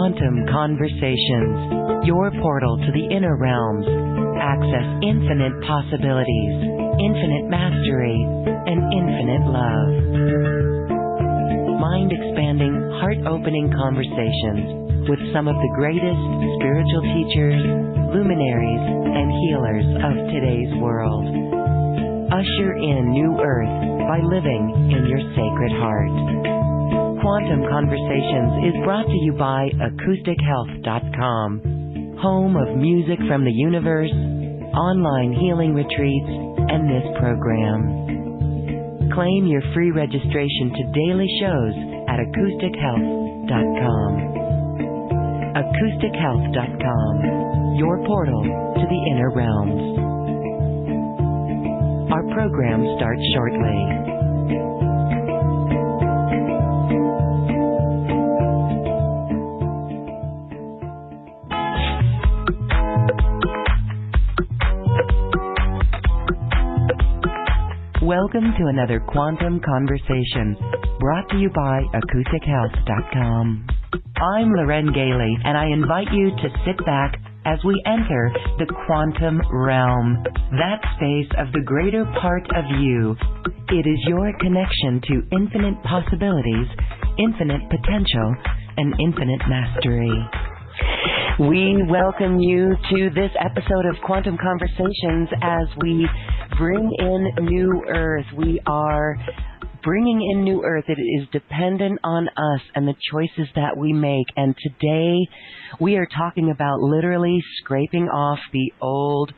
Quantum Conversations, your portal to the inner realms. Access infinite possibilities, infinite mastery, and infinite love. Mind-expanding, heart-opening conversations with some of the greatest spiritual teachers, luminaries, and healers of today's world. Usher in new earth by living in your sacred heart. Quantum Conversations is brought to you by AcousticHealth.com, home of music from the universe, online healing retreats, and this program. Claim your free registration to daily shows at AcousticHealth.com. AcousticHealth.com, your portal to the inner realms. Our program starts shortly. Welcome to another Quantum Conversation, brought to you by AcousticHealth.com. I'm Loren Gailey, and I invite you to sit back as we enter the quantum realm, that space of the greater part of you. It is your connection to infinite possibilities, infinite potential, and infinite mastery. We welcome you to this episode of Quantum Conversations as we bring in new earth. We are bringing in new earth. It is dependent on us and the choices that we make. And today we are talking about literally scraping off the old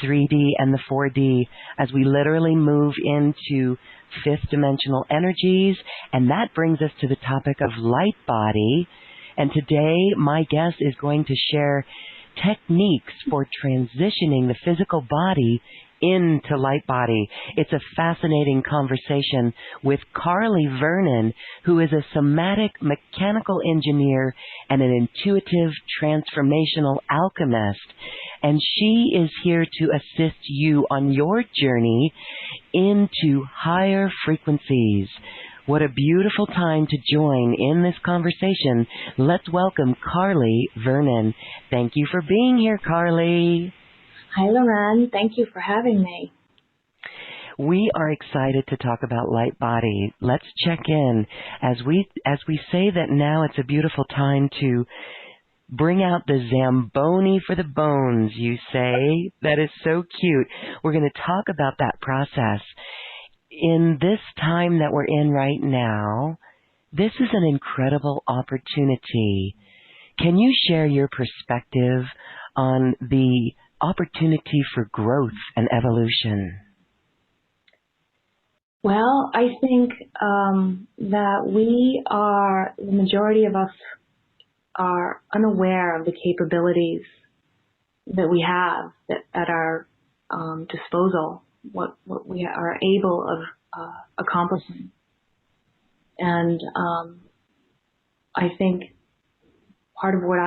3D and the 4D as we literally move into fifth dimensional energies. And that brings us to the topic of LightBody. And today my guest is going to share techniques for transitioning the physical body into LightBody. It's a fascinating conversation with Carly Vernon, who is a somatic mechanical engineer and an intuitive transformational alchemist. And she is here to assist you on your journey into higher frequencies. What a beautiful time to join in this conversation. Let's welcome Carly Vernon. Thank you for being here, Carly. Hi, Loren. Thank you for having me. We are excited to talk about LightBody. Let's check in. As we say that now it's a beautiful time to bring out the Zamboni for the bones, you say. That is so cute. We're going to talk about that process. In this time that we're in right now, this is an incredible opportunity. Can you share your perspective on the opportunity for growth and evolution? Well, I think that the majority of us are unaware of the capabilities that we have at our disposal, what we are able of accomplishing. And I think part of what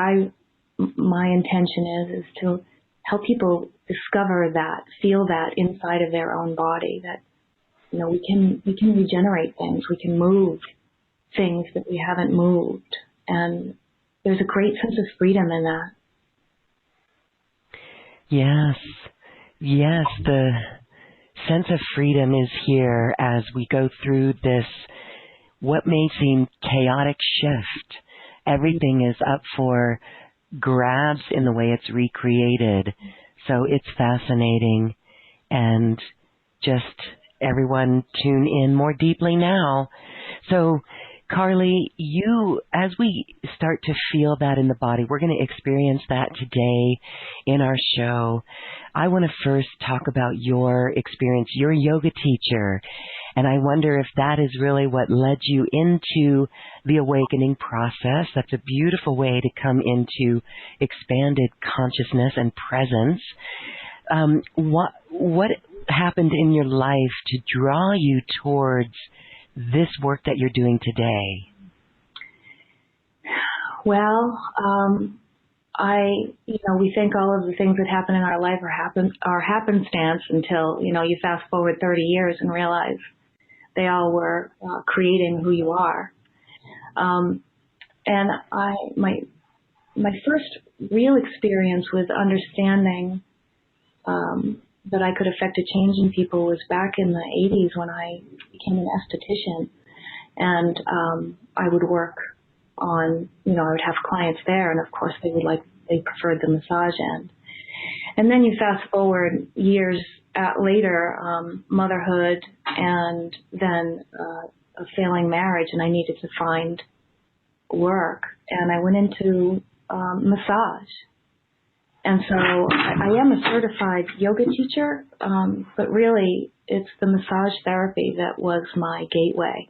my intention is to help people discover that, feel that inside of their own body, that, you know, we can regenerate things, we can move things that we haven't moved. And there's a great sense of freedom in that. Yes, the sense of freedom is here as we go through this, what may seem chaotic shift. Everything is up for grabs in the way it's recreated. So it's fascinating. And just everyone tune in more deeply now. So Carly, as we start to feel that in the body, we're going to experience that today in our show. I want to first talk about your experience. You're a yoga teacher, and I wonder if that is really what led you into the awakening process. That's a beautiful way to come into expanded consciousness and presence. What happened in your life to draw you towards this work that you're doing today? Well, we think all of the things that happen in our life are happenstance until, you fast forward 30 years and realize they all were creating who you are. And my my first real experience with understanding that I could affect a change in people was back in the 80s when I became an esthetician. And I would work on, I would have clients there, and of course they preferred the massage end. And then you fast forward years later, motherhood, and then a failing marriage, and I needed to find work, and I went into massage. And so I am a certified yoga teacher, but really it's the massage therapy that was my gateway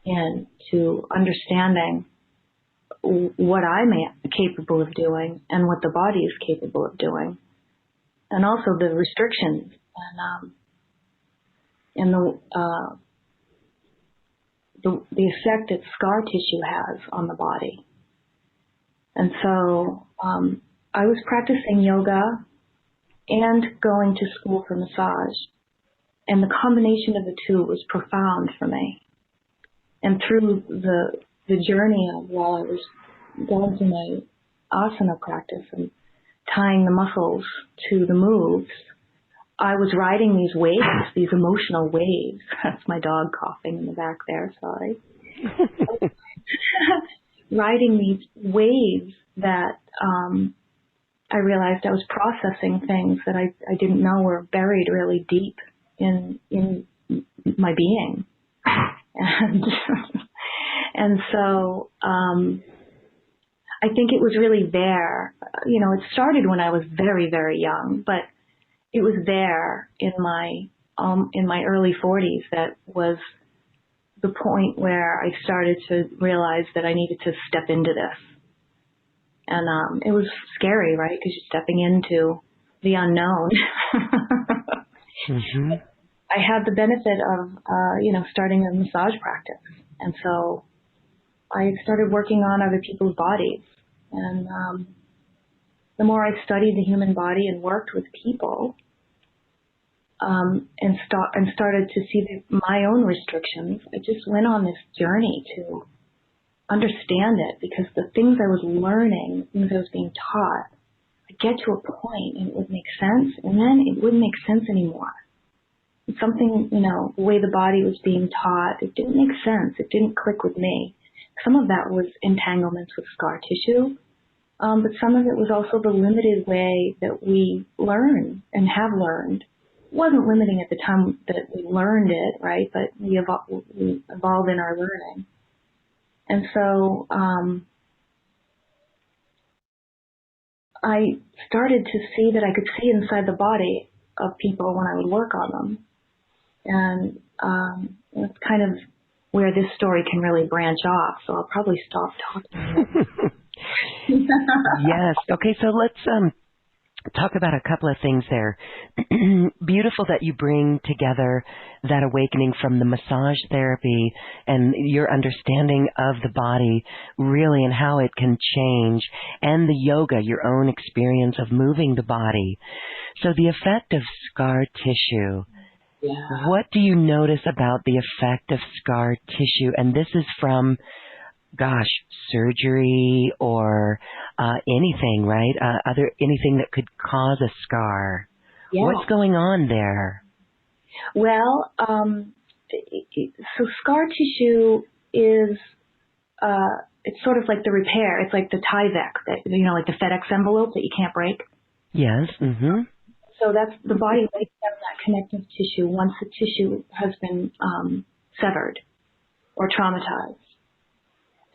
into understanding what I'm capable of doing and what the body is capable of doing, and also the restrictions and the effect that scar tissue has on the body. And so I was practicing yoga and going to school for massage, and the combination of the two was profound for me. And through the journey of while I was going through my asana practice and tying the muscles to the moves, I was riding these waves, these emotional waves. That's my dog coughing in the back there, sorry. Riding these waves that I realized I was processing things that I didn't know were buried really deep in my being. And so I think it was really there. It started when I was very, very young, but it was there in my early 40s that was the point where I started to realize that I needed to step into this. And it was scary, right? Because you're stepping into the unknown. Mm-hmm. I had the benefit of, starting a massage practice. And so I started working on other people's bodies. And the more I studied the human body and worked with people, and started to see my own restrictions, I just went on this journey to understand it, because the things I was learning, the things I was being taught, I'd get to a point and it would make sense, and then it wouldn't make sense anymore. Something, the way the body was being taught, it didn't make sense. It didn't click with me. Some of that was entanglements with scar tissue, but some of it was also the limited way that we learn and have learned. It wasn't limiting at the time that we learned it, right? But we evolve in our learning. And so I started to see that I could see inside the body of people when I would work on them. And it's kind of where this story can really branch off, so I'll probably stop talking. Yes. Okay, so let's talk about a couple of things there. Beautiful that you bring together that awakening from the massage therapy and your understanding of the body, really, and how it can change, and the yoga, your own experience of moving the body. So the effect of scar tissue. Yeah. What do you notice about the effect of scar tissue? And this is from, surgery or anything, right? Anything that could cause a scar. Yeah. What's going on there? Well, so scar tissue is, it's sort of like the repair. It's like the Tyvek, like the FedEx envelope that you can't break. Yes. Mm-hmm. So that's the body lays down that connective tissue once the tissue has been severed or traumatized.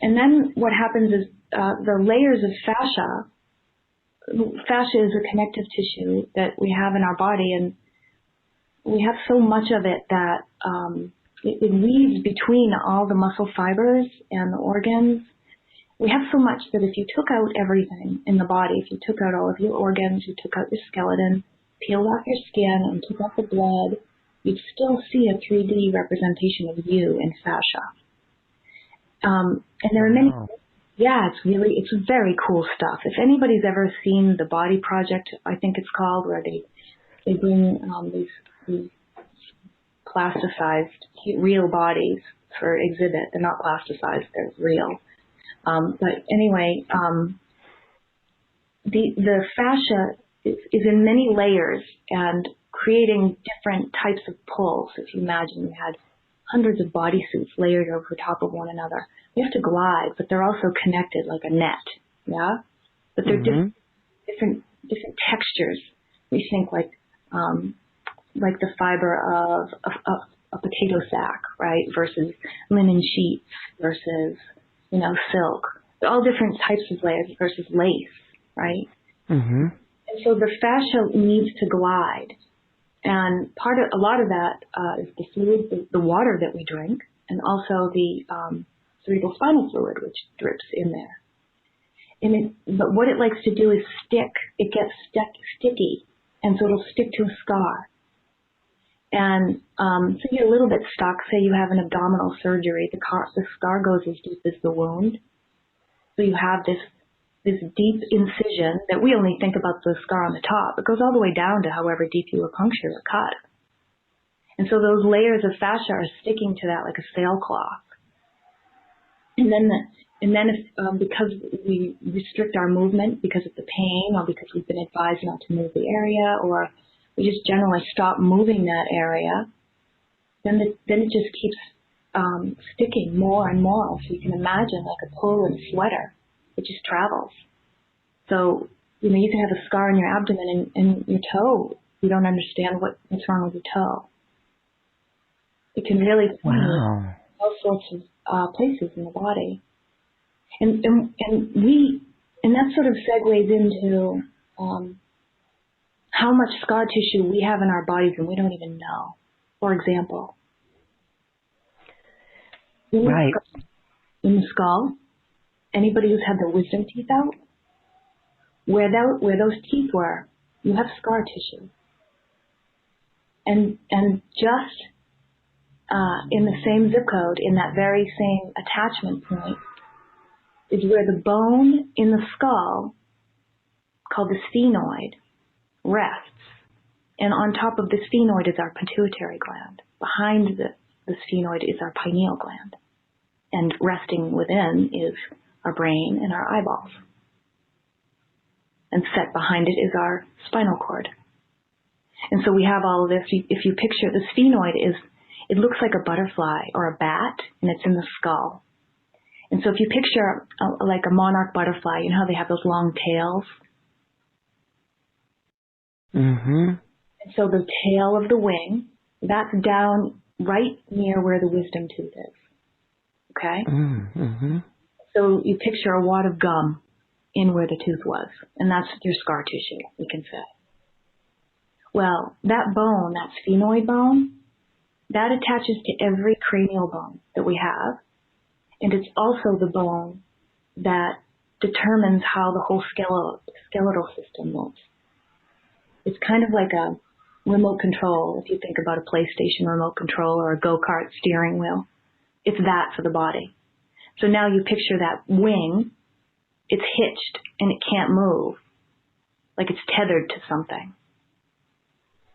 And then what happens is the layers of fascia is a connective tissue that we have in our body, and we have so much of it that it weaves between all the muscle fibers and the organs. We have so much that if you took out everything in the body, if you took out all of your organs, you took out your skeleton, peeled off your skin and took out the blood, you'd still see a 3D representation of you in fascia. And there are many, it's very cool stuff. If anybody's ever seen the Body Project, I think it's called, where they bring these plasticized real bodies for exhibit. They're not plasticized, they're real. But anyway, the fascia is in many layers and creating different types of pulls. If you imagine you had hundreds of bodysuits layered over top of one another, they have to glide, but they're also connected like a net. Yeah, but they're different textures. We think like the fiber of a potato sack, right, versus linen sheets versus silk. They're all different types of layers versus lace, right? And so the fascia needs to glide, and a lot of that is the fluid, the water that we drink, and also the cerebrospinal fluid, which drips in there. But what it likes to do is stick. It gets sticky, and so it'll stick to a scar. And so you get a little bit stuck. Say you have an abdominal surgery, the scar goes as deep as the wound. So you have this deep incision that we only think about the scar on the top. It goes all the way down to however deep you would puncture or cut. And so those layers of fascia are sticking to that like a sailcloth. And then if, because we restrict our movement because of the pain, or because we've been advised not to move the area, or we just generally stop moving that area, then it just keeps sticking more and more. So you can imagine like a pull in a sweater. It just travels. So, you can have a scar on your abdomen and your toe. You don't understand what's wrong with your toe. It can really all sorts of places in the body. And that sort of segues into how much scar tissue we have in our bodies and we don't even know. For example, in the skull, anybody who's had their wisdom teeth out, where those teeth were, you have scar tissue. And just in the same zip code, in that very same attachment point, is where the bone in the skull, called the sphenoid, rests. And on top of the sphenoid is our pituitary gland. Behind the sphenoid is our pineal gland. And resting within is our brain and our eyeballs. And set behind it is our spinal cord. And so we have all of this. If you picture the sphenoid, it looks like a butterfly or a bat, and it's in the skull. And so if you picture like a monarch butterfly, you know how they have those long tails? And so the tail of the wing, that's down right near where the wisdom tooth is. Okay? So you picture a wad of gum in where the tooth was, and that's your scar tissue, we can say. Well, that bone, that sphenoid bone, that attaches to every cranial bone that we have, and it's also the bone that determines how the whole skeletal system moves. It's kind of like a remote control, if you think about a PlayStation remote control or a go-kart steering wheel. It's that for the body. So now you picture that wing, it's hitched and it can't move, like it's tethered to something.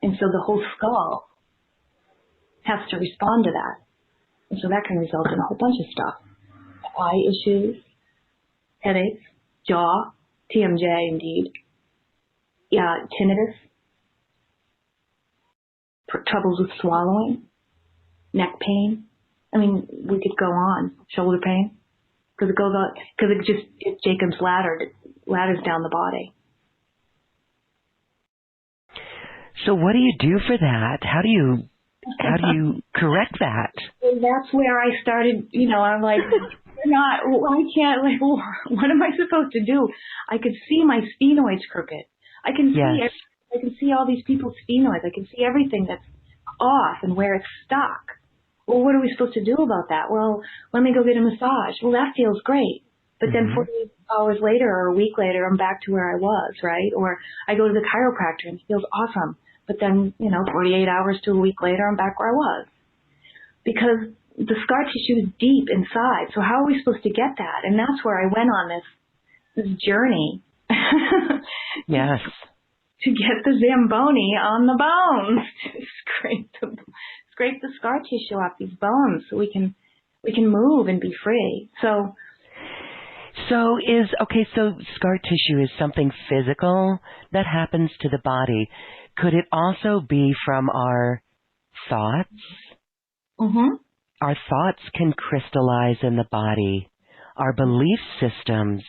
And so the whole skull has to respond to that. And so that can result in a whole bunch of stuff. Eye issues, headaches, jaw, TMJ indeed, tinnitus, troubles with swallowing, neck pain. I mean, we could go on. Shoulder pain, because it's Jacob's ladder. It ladders down the body. So what do you do for that? How do you correct that? Well, that's where I started. I'm like, what am I supposed to do? I could see my sphenoids crooked. I can see all these people's sphenoids. I can see everything that's off and where it's stuck. Well, what are we supposed to do about that? Well, let me go get a massage. Well, that feels great. But then 48 hours later or a week later, I'm back to where I was, right? Or I go to the chiropractor and it feels awesome. But then, 48 hours to a week later, I'm back where I was. Because the scar tissue is deep inside. So how are we supposed to get that? And that's where I went on this journey. Yes. To get the Zamboni on the bones, to scrape the scar tissue off these bones so we can move and be free. So So scar tissue is something physical that happens to the body. Could it also be from our thoughts? Mm-hmm. Our thoughts can crystallize in the body. Our belief systems.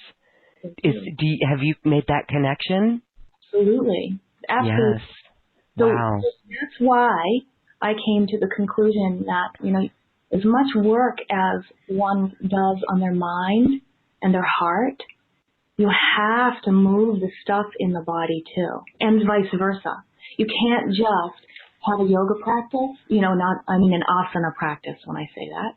Have you made that connection? Absolutely. Absolutely. Yes. So Wow. that's why I came to the conclusion that, as much work as one does on their mind and their heart, you have to move the stuff in the body too, and vice versa. You can't just have a yoga practice, an asana practice when I say that,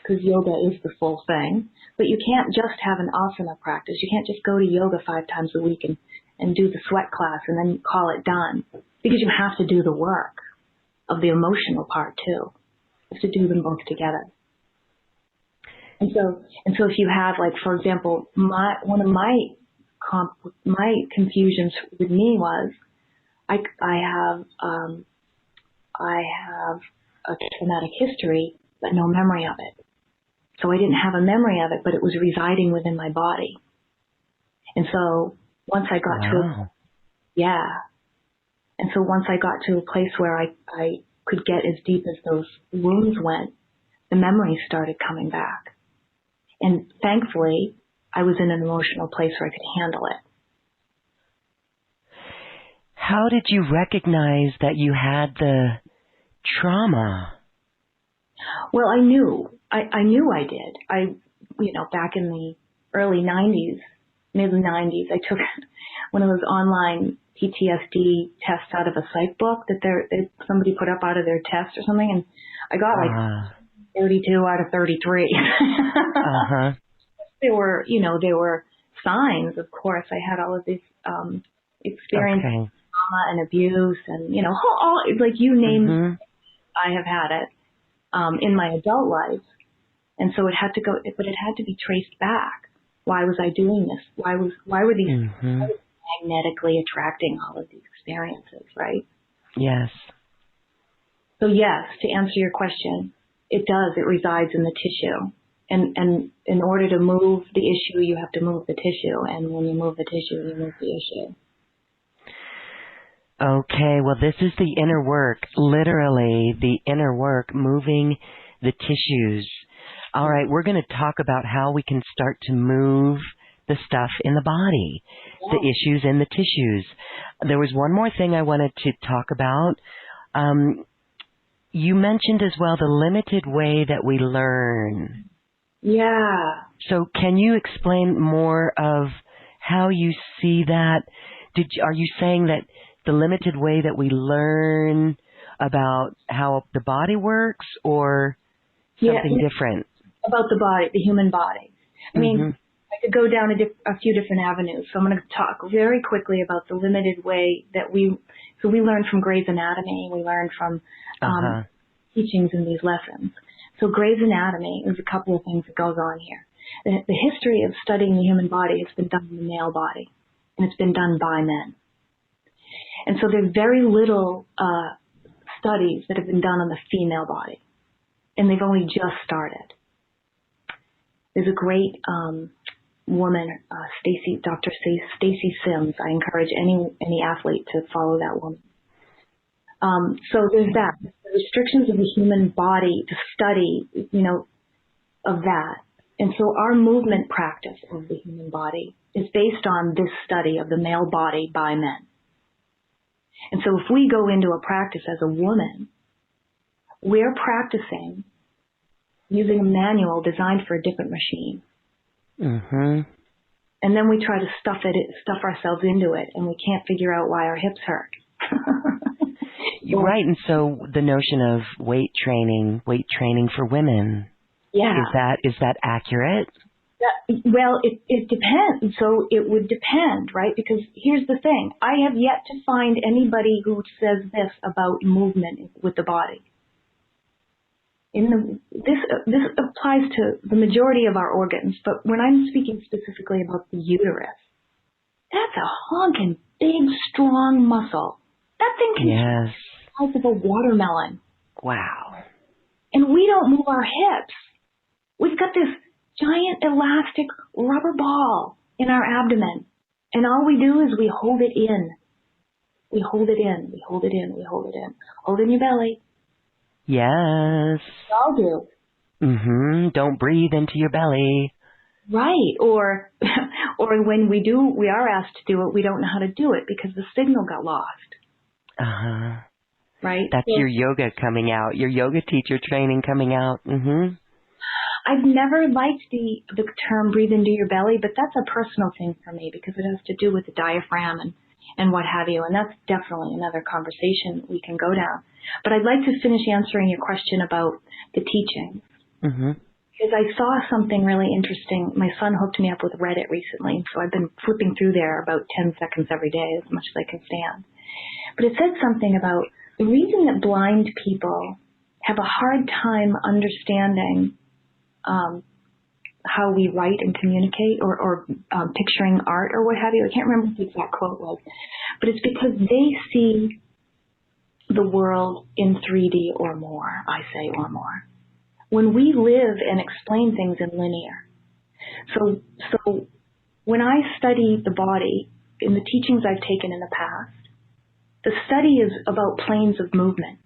because yoga is the full thing. But you can't just have an asana practice. You can't just go to yoga 5 times a week and do the sweat class and then call it done, because you have to do the work of the emotional part too. You have to do them both together. And so if you have, like, for example, one of my confusions with me was I have a traumatic history, but no memory of it. So I didn't have a memory of it, but it was residing within my body. And so once I got once I got to a place where I could get as deep as those wounds went, the memories started coming back. And thankfully, I was in an emotional place where I could handle it. How did you recognize that you had the trauma? Well, I knew I did. Back in the early 90s, mid-90s, I took one of those online PTSD tests out of a psych book that somebody put up out of their test or something, and I got like 32 out of 33. Uh-huh. There were signs, of course. I had all of these experiences, trauma and abuse, and all, like, you name it, I have had it in my adult life. And so it had to be traced back. Why was I doing this? Why were these magnetically attracting all of these experiences, right? Yes. So yes, to answer your question, it does. It resides in the tissue. And in order to move the issue, you have to move the tissue. And when you move the tissue, you move the issue. Okay, well, this is the inner work, literally the inner work, moving the tissues. All right, we're going to talk about how we can start to move the stuff in the body, the issues in the tissues. There was one more thing I wanted to talk about. You mentioned as well the limited way that we learn. Yeah. So can you explain more of how you see that? Are you saying that the limited way that we learn about how the body works, or something different? About the body, the human body. I mean, I could go down a few different avenues. So I'm going to talk very quickly about the limited way that we learn from Gray's Anatomy. We learn from teachings in these lessons. So Gray's Anatomy, there's a couple of things that goes on here. The history of studying the human body has been done in the male body, and it's been done by men. And so there's very little studies that have been done on the female body, and they've only just started. There's a great woman, Dr. Stacy Sims. I encourage any athlete to follow that woman. So there's that. The restrictions of the human body, to study, of that. And so our movement practice of the human body is based on this study of the male body by men. And so if we go into a practice as a woman, we're practicing using a manual designed for a different machine. And then we try to stuff ourselves into it, and we can't figure out why our hips hurt. You're right. And so the notion of weight training for women. Yeah. Is that accurate? Well, it depends. So it would depend, right? Because here's the thing. I have yet to find anybody who says this about movement with the body. This applies to the majority of our organs, but when I'm speaking specifically about the uterus, that's a honking, big, strong muscle. That thing can be the size of a watermelon. Wow. And we don't move our hips. We've got this giant elastic rubber ball in our abdomen. And all we do is we hold it in. We hold it in. We hold it in. We hold it in. Hold in your belly. Yes. We all do. Don't breathe into your belly. Right. Or when we are asked to do it, we don't know how to do it because the signal got lost. Uh-huh. Right. That's your yoga coming out, your yoga teacher training coming out. I've never liked the term breathe into your belly, but that's a personal thing for me because it has to do with the diaphragm and what have you. And that's definitely another conversation we can go down. But I'd like to finish answering your question about the teaching. Because I saw something really interesting. My son hooked me up with Reddit recently, so I've been flipping through there about 10 seconds every day, as much as I can stand. But it said something about the reason that blind people have a hard time understanding how we write and communicate or picturing art or what have you. I can't remember what the exact quote was. But it's because they see the world in 3D or more, I say, or more. When we live and explain things in linear. So when I study the body, in the teachings I've taken in the past, the study is about planes of movement.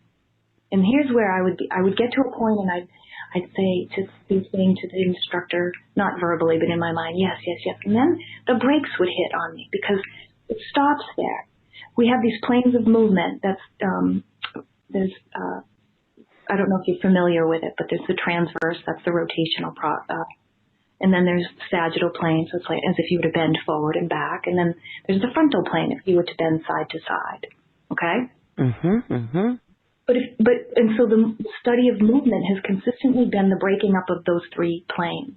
And here's where I would get to a point and I'd say, to be saying to the instructor, not verbally, but in my mind, yes, yes, yes. And then the brakes would hit on me because it stops there. We have these planes of movement. That's, I don't know if you're familiar with it, but there's the transverse, that's the rotational and then there's sagittal plane, so it's like as if you were to bend forward and back. And then there's the frontal plane, if you were to bend side to side. Okay? And so the study of movement has consistently been the breaking up of those three planes.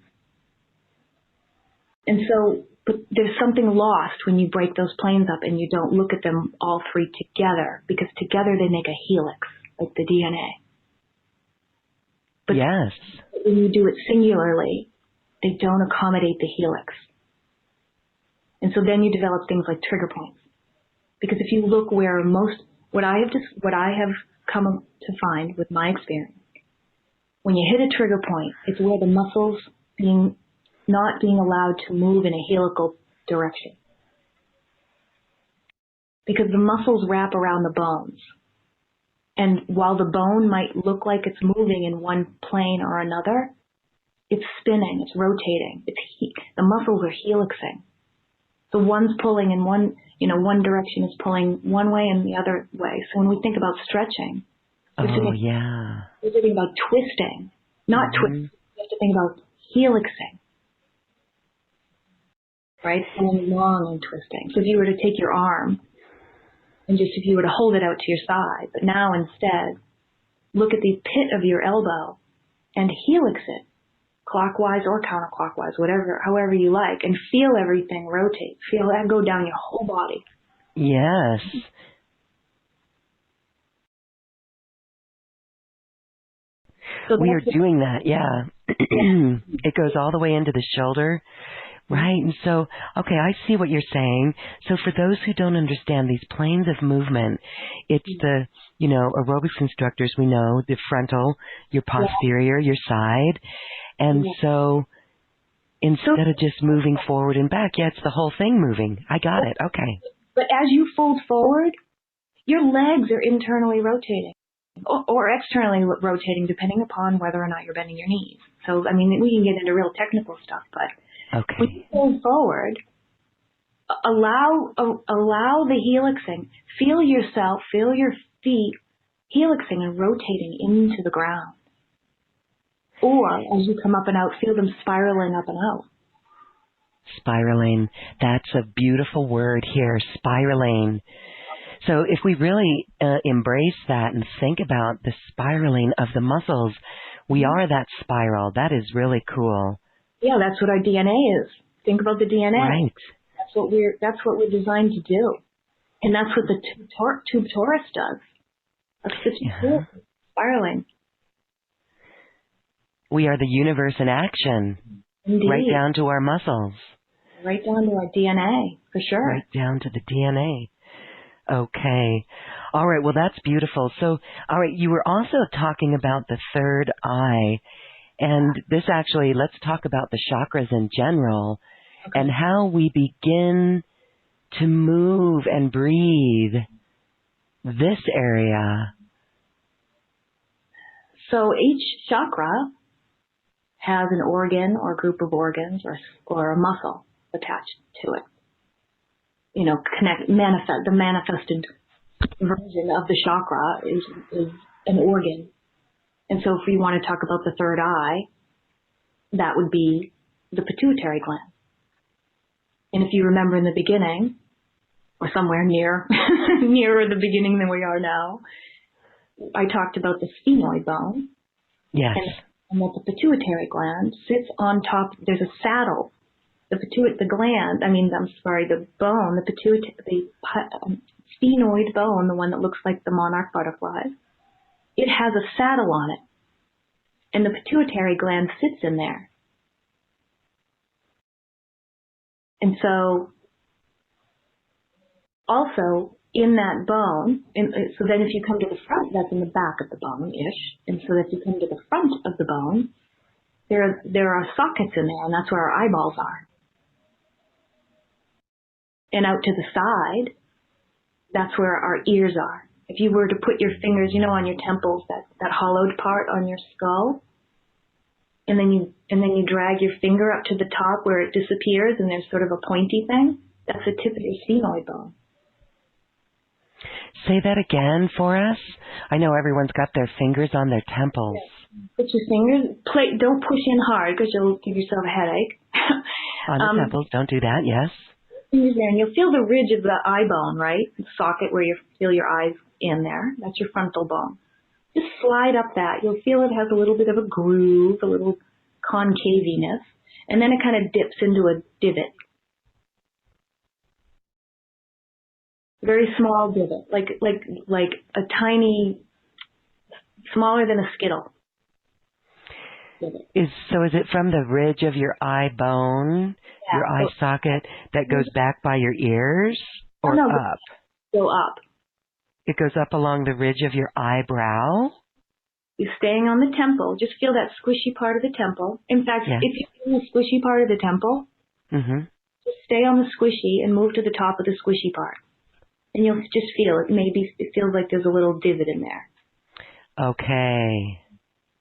And so, but there's something lost when you break those planes up and you don't look at them all three together, because together they make a helix, like the DNA. But yes. When you do it singularly, they don't accommodate the helix. And so then you develop things like trigger points. Because if you look where what I have come to find with my experience, when you hit a trigger point, it's where the muscles not being allowed to move in a helical direction. Because the muscles wrap around the bones. And while the bone might look like it's moving in one plane or another, it's spinning, it's rotating. The muscles are helixing. So one's pulling in one direction is pulling one way and the other way. So when we think about stretching, we're thinking about twisting, not twisting. We have to think about helixing, right? Pulling long and twisting. So if you were to take your arm and if you were to hold it out to your side, but now instead look at the pit of your elbow and helix it, clockwise or counterclockwise, however you like, and feel everything rotate. Feel that go down your whole body. Yes. So we are doing that, yeah. It goes all the way into the shoulder, right? And so, okay, I see what you're saying. So for those who don't understand these planes of movement, it's the, aerobics instructors, we know, the frontal, your posterior, your side. And so instead of just moving forward and back, it's the whole thing moving. I got it. Okay. But as you fold forward, your legs are internally rotating or externally rotating, depending upon whether or not you're bending your knees. So, I mean, we can get into real technical stuff, but when you fold forward, allow the helixing. Feel yourself, feel your feet helixing and rotating into the ground. Or, as you come up and out, feel them spiraling up and out. Spiraling. That's a beautiful word here, spiraling. So if we really embrace that and think about the spiraling of the muscles, we are that spiral. That is really cool. Yeah, that's what our DNA is. Think about the DNA. Right. That's what we're designed to do. And that's what the tube torus does. That's the spiraling. We are the universe in action. Indeed. Right down to our muscles. Right down to our DNA, for sure. Right down to the DNA. Okay. All right. Well, that's beautiful. So, all right, you were also talking about the third eye And this actually, let's talk about the chakras in general Okay. and how we begin to move and breathe this area. So each chakra has an organ or group of organs or a muscle attached to it. You know, the manifested version of the chakra is an organ. And so if we want to talk about the third eye, that would be the pituitary gland. And if you remember in the beginning, or somewhere nearer the beginning than we are now, I talked about the sphenoid bone. Yes. And that the pituitary gland sits on top. There's a saddle. The bone, the sphenoid bone, the one that looks like the monarch butterfly, it has a saddle on it. And the pituitary gland sits in there. And so, also, in that bone, so then if you come to the front, that's in the back of the bone-ish. And so if you come to the front of the bone, there are sockets in there, and that's where our eyeballs are. And out to the side, that's where our ears are. If you were to put your fingers, on your temples, that hollowed part on your skull, and then you drag your finger up to the top where it disappears, and there's sort of a pointy thing, that's the tip of your sphenoid bone. Say that again for us. I know everyone's got their fingers on their temples. Put your fingers, don't push in hard because you'll give yourself a headache. On the temples, don't do that, yes. Fingers there, and you'll feel the ridge of the eye bone, right? The socket where you feel your eyes in there. That's your frontal bone. Just slide up that. You'll feel it has a little bit of a groove, a little concaviness, and then it kind of dips into a divot. Very small divot, like a tiny, smaller than a skittle divot. Is it from the ridge of your eye bone, your eye socket, that goes back by your ears, or up? Go up. It goes up along the ridge of your eyebrow? You're staying on the temple. Just feel that squishy part of the temple. In fact, if you feel the squishy part of the temple, just stay on the squishy and move to the top of the squishy part. And you'll just feel it. Maybe it feels like there's a little divot in there. Okay.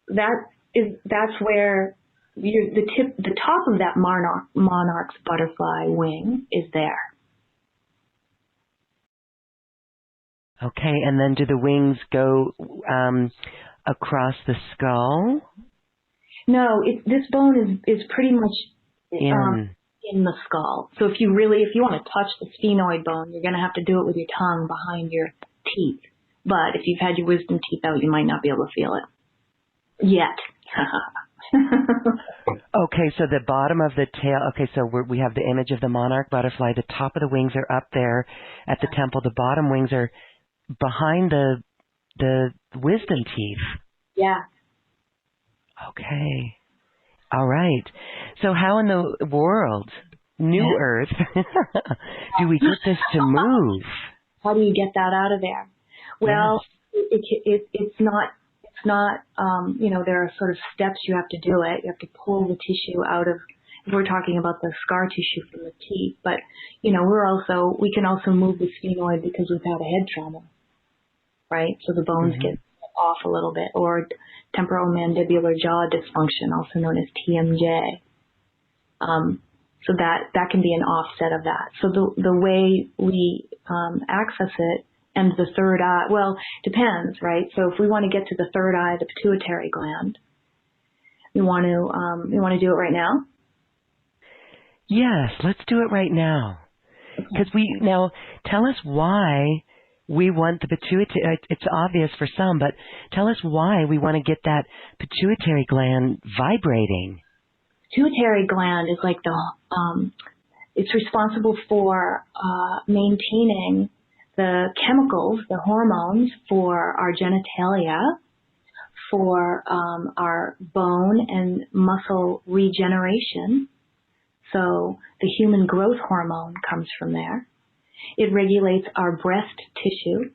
That's where the top of that monarch's butterfly wing is there. Okay, and then do the wings go across the skull? No, this bone is pretty much in the skull. So if you want to touch the sphenoid bone, you're going to have to do it with your tongue behind your teeth. But if you've had your wisdom teeth out, you might not be able to feel it yet. Okay, so the bottom of the tail. Okay, so we have the image of the monarch butterfly. The top of the wings are up there at the temple. The bottom wings are behind the wisdom teeth. Yeah. Okay. All right. So how in the world, New Earth, do we get this to move? How do you get that out of there? Well, it's not, there are sort of steps you have to do it. You have to pull the tissue out of, we're talking about the scar tissue from the teeth, but, we can also move the sphenoid because we've had a head trauma, right? So the bones get off a little bit, or temporomandibular jaw dysfunction, also known as TMJ. So that can be an offset of that. So the way we access it, and the third eye, well, depends, right? So if we want to get to the third eye, the pituitary gland, we want to do it right now? Yes, let's do it right now. Because now tell us why we want the pituitary. It's obvious for some, but tell us why we want to get that pituitary gland vibrating. Pituitary gland is like it's responsible for maintaining the chemicals, the hormones for our genitalia, for our bone and muscle regeneration. So the human growth hormone comes from there. It regulates our breast tissue.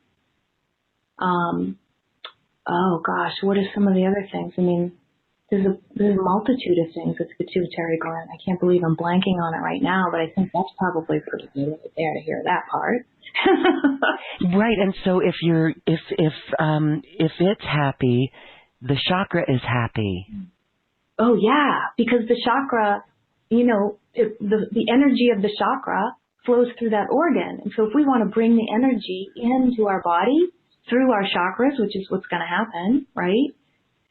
Oh gosh, what are some of the other things? I mean, there's a multitude of things with the pituitary gland. I can't believe I'm blanking on it right now, but I think that's probably pretty good right there to hear that part. Right, and so if it's happy, the chakra is happy. Oh yeah, because the chakra, you know, the energy of the chakra flows through that organ. And so if we want to bring the energy into our body through our chakras, which is what's going to happen, right?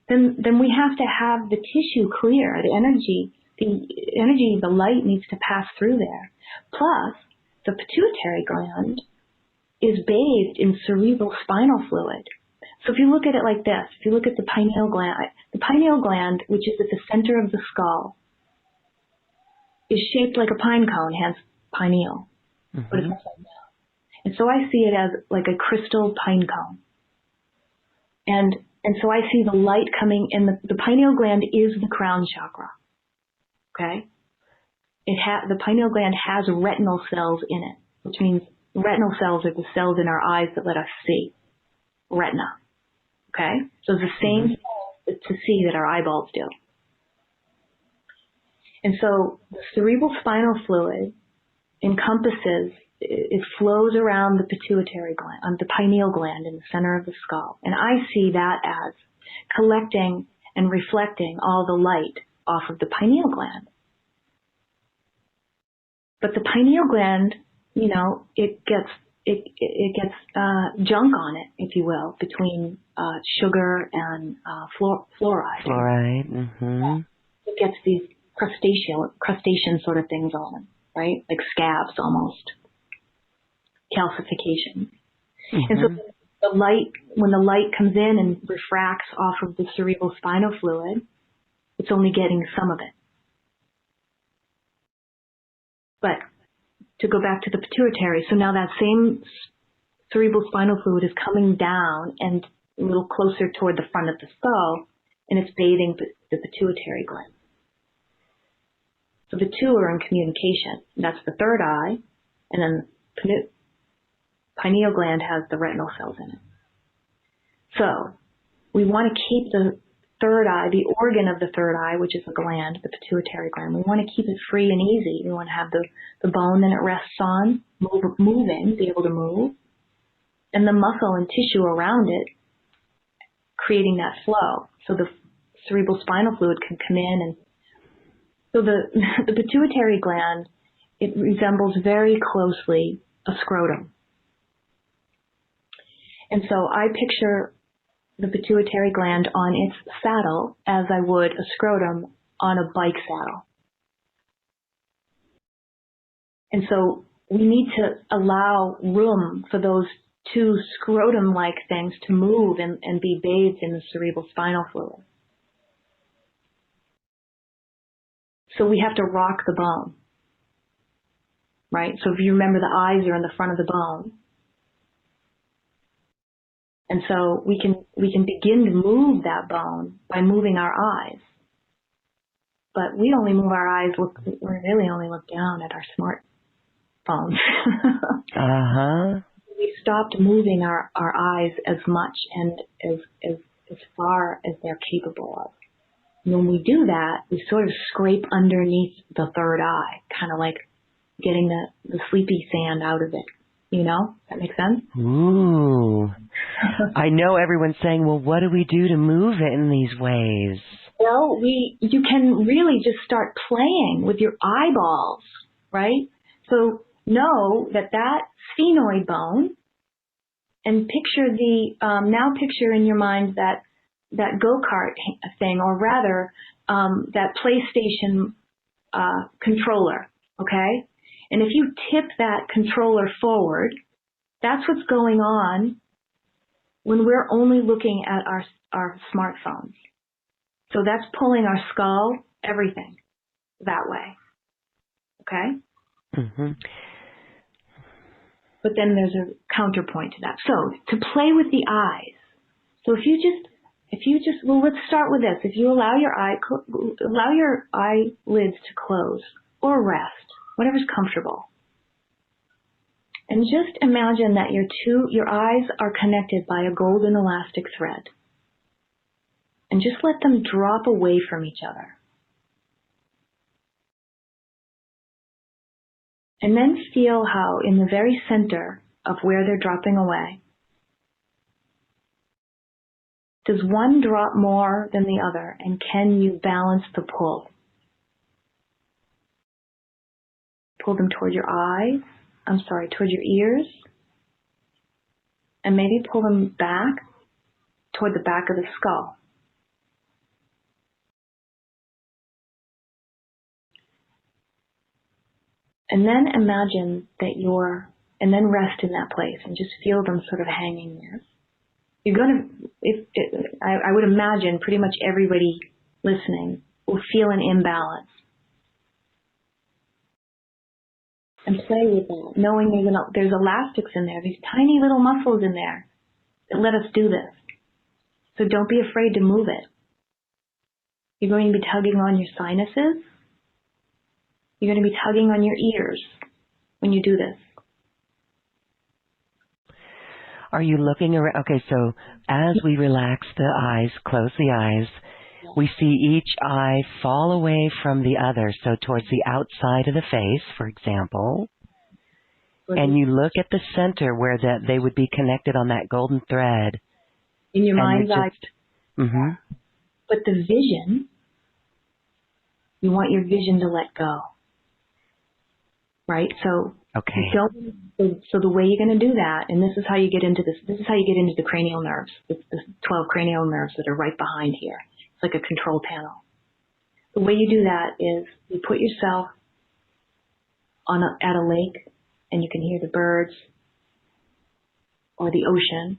Then we have to have the tissue clear, the energy, the light needs to pass through there. Plus, the pituitary gland is bathed in cerebral spinal fluid. So if you look at it like this, if you look at the pineal gland, which is at the center of the skull, is shaped like a pine cone, hence pineal. Mm-hmm. But it's upside down. And so I see it as like a crystal pine cone. And so I see the light coming in. The pineal gland is the crown chakra. Okay? The pineal gland has retinal cells in it, which means retinal cells are the cells in our eyes that let us see. Retina. Okay? So it's the same cells to see that our eyeballs do. And so the cerebral spinal fluid encompasses, it flows around the pituitary gland, the pineal gland in the center of the skull. And I see that as collecting and reflecting all the light off of the pineal gland. But the pineal gland, you know, it gets junk on it, if you will, between sugar and fluoride. Fluoride. Mm-hmm. It gets these crustacean sort of things on it, right? Like scabs almost. Calcification. Mm-hmm. And so when the light comes in and refracts off of the cerebral spinal fluid, it's only getting some of it. But to go back to the pituitary, so now that same cerebral spinal fluid is coming down and a little closer toward the front of the skull, and it's bathing the pituitary gland. So the two are in communication. That's the third eye, and then pineal gland has the retinal cells in it. So we want to keep the third eye, the organ of the third eye, which is a gland, the pituitary gland. We want to keep it free and easy. We want to have the bone that it rests on moving, be able to move, and the muscle and tissue around it creating that flow. So the cerebral spinal fluid can come in. And so the pituitary gland, it resembles very closely a scrotum. And so I picture the pituitary gland on its saddle as I would a scrotum on a bike saddle. And so we need to allow room for those two scrotum-like things to move and be bathed in the cerebral spinal fluid. So we have to rock the bone, right? So if you remember, the eyes are in the front of the bone. And so we can begin to move that bone by moving our eyes. But we only move our eyes, we really only look down at our smartphones. Uh-huh. We stopped moving our eyes as much and as far as they're capable of. And when we do that, we sort of scrape underneath the third eye, kind of like getting the sleepy sand out of it. You know, that makes sense? Ooh. I know everyone's saying, well, what do we do to move it in these ways? Well, you can really just start playing with your eyeballs, right? So know that sphenoid bone, and picture now picture in your mind that go-kart thing, or rather that PlayStation controller, okay? And if you tip that controller forward, that's what's going on when we're only looking at our smartphones. So that's pulling our skull, everything, that way. Okay? Mm-hmm. But then there's a counterpoint to that. So to play with the eyes. So if you just, well, let's start with this. If you allow your eyelids to close or rest, whatever's comfortable. And just imagine that your eyes are connected by a golden elastic thread. and just let them drop away from each other. And then feel how in the very center of where they're dropping away, does one drop more than the other, and can you balance the pull? Pull them toward your eyes, toward your ears, and maybe pull them back toward the back of the skull. And then imagine that and then rest in that place and just feel them sort of hanging there. You're going to, I would imagine pretty much everybody listening will feel an imbalance. And play with that, knowing there's elastics in there, these tiny little muscles in there that let us do this. So don't be afraid to move it. You're going to be tugging on your sinuses. You're going to be tugging on your ears when you do this. Are you looking around? Okay, so as we relax the eyes, close the eyes, we see each eye fall away from the other, so towards the outside of the face, for example. And you look at the center where they would be connected on that golden thread. In your mind's eye. Mm-hmm. But the vision, you want your vision to let go. Right? So okay. So the way you're going to do that, and this is how you get into the cranial nerves, the 12 cranial nerves that are right behind here. It's like a control panel. The way you do that is you put yourself at a lake, and you can hear the birds or the ocean,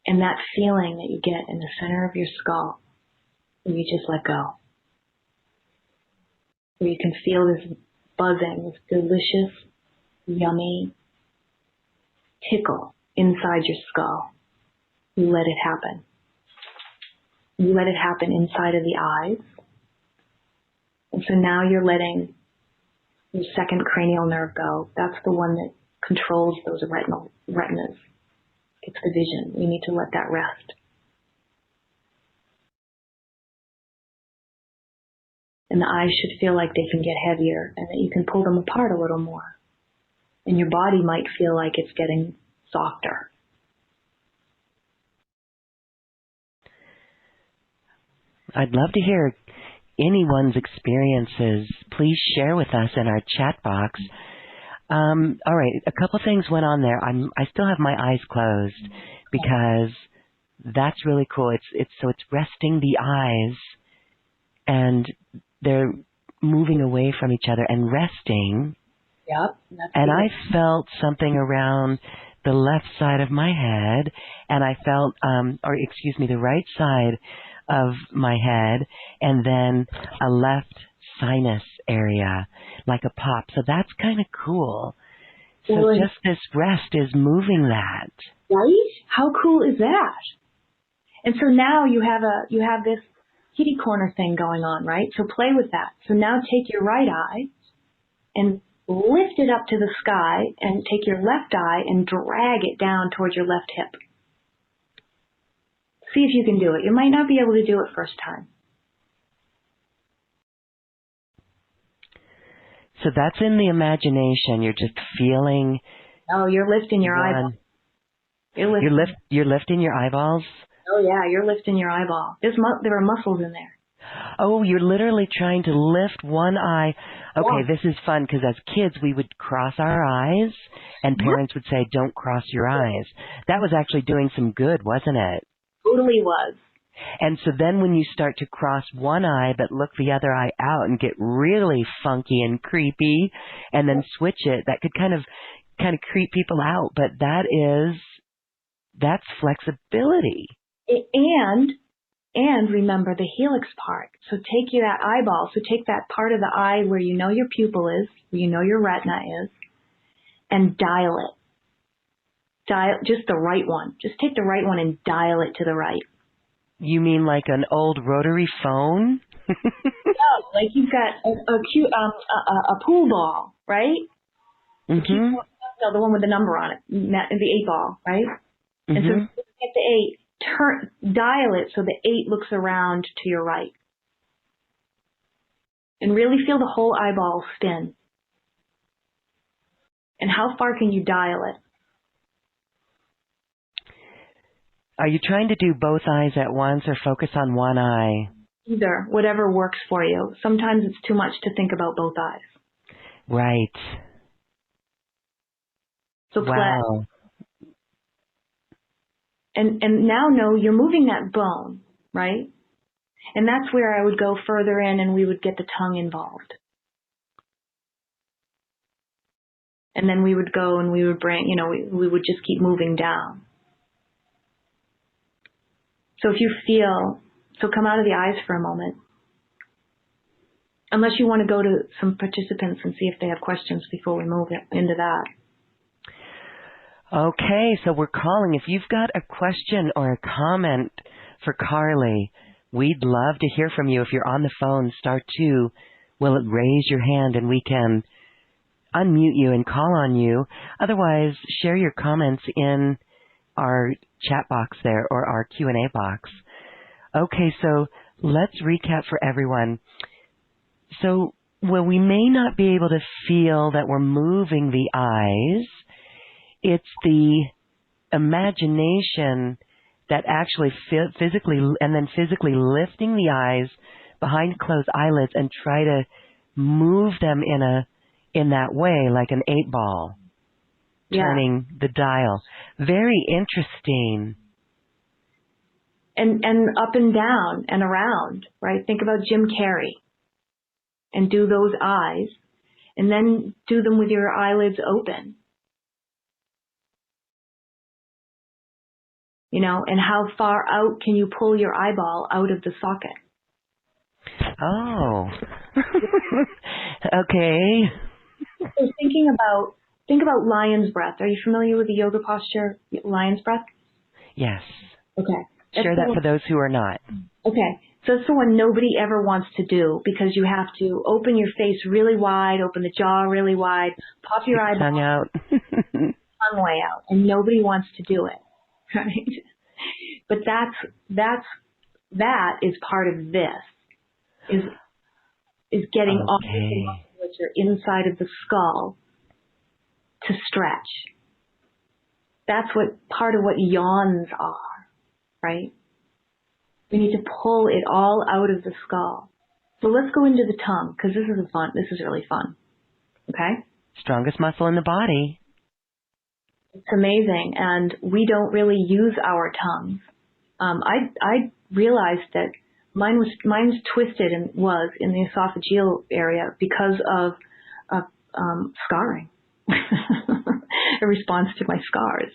and that feeling that you get in the center of your skull when you just let go. Where you can feel this buzzing, this delicious, yummy tickle inside your skull. You let it happen. You let it happen inside of the eyes. And so now you're letting your second cranial nerve go. That's the one that controls those retinas. It's the vision. You need to let that rest. And the eyes should feel like they can get heavier and that you can pull them apart a little more. And your body might feel like it's getting softer. I'd love to hear anyone's experiences. Please share with us in our chat box. All right, a couple things went on there. I still have my eyes closed because that's really cool. It's resting the eyes, and they're moving away from each other and resting. Yep. And I felt something around the left side of my head, and I felt, the right side of my head, and then a left sinus area, like a pop. So that's kind of cool. So just this rest is moving that. Right? How cool is that? And so now you have this kitty corner thing going on, right? So play with that. So now take your right eye and lift it up to the sky, and take your left eye and drag it down towards your left hip. See if you can do it. You might not be able to do it first time. So that's in the imagination. You're just feeling. Oh, you're lifting your eyeball. You're lifting your eyeballs? Oh, yeah, you're lifting your eyeball. There are muscles in there. Oh, you're literally trying to lift one eye. Okay, This is fun because as kids we would cross our eyes and parents would say, don't cross your eyes. That was actually doing some good, wasn't it? Totally was. And so then when you start to cross one eye but look the other eye out and get really funky and creepy and then switch it, that could kind of creep people out. But that's flexibility. And remember the helix part. So take that eyeball. So take that part of the eye where you know your pupil is, where you know your retina is, and dial it. Dial just the right one. Just take the right one and dial it to the right. You mean like an old rotary phone? No, like you've got a pool ball, right? Mm-hmm. The one with the number on it, the 8 ball, right? Mm-hmm. And so you get the 8. dial it so the 8 looks around to your right. And really feel the whole eyeball spin. And how far can you dial it? Are you trying to do both eyes at once or focus on one eye? Either, whatever works for you. Sometimes it's too much to think about both eyes. Right. So play. Wow. And now know you're moving that bone, right? And that's where I would go further in and we would get the tongue involved. And then we would go and we would bring, we would just keep moving down. So if you feel, come out of the eyes for a moment. Unless you want to go to some participants and see if they have questions before we move into that. Okay, so we're calling. If you've got a question or a comment for Carly, we'd love to hear from you. If you're on the phone, *2 will raise your hand and we can unmute you and call on you. Otherwise, share your comments in our chat box there or our Q&A box. Okay, so let's recap for everyone. So, we may not be able to feel that we're moving the eyes. It's the imagination that actually physically lifting the eyes behind closed eyelids and try to move them in that way, like an 8-ball, turning the dial. Very interesting. And up and down and around, right? Think about Jim Carrey and do those eyes and then do them with your eyelids open. And how far out can you pull your eyeball out of the socket? Oh. Okay. So think about lion's breath. Are you familiar with the yoga posture, lion's breath? Yes. Okay. Share that for those who are not. Okay. So that's the one nobody ever wants to do because you have to open your face really wide, open the jaw really wide, pop your eyeball. Tongue out. Tongue way out. And nobody wants to do it. Right? But that is part of this, is getting all the musculature inside of the skull to stretch. That's part of what yawns are, right? We need to pull it all out of the skull. So let's go into the tongue, because this is really fun. Okay? Strongest muscle in the body. It's amazing, and we don't really use our tongues. I realized that mine's twisted and was in the esophageal area because of scarring, a response to my scars.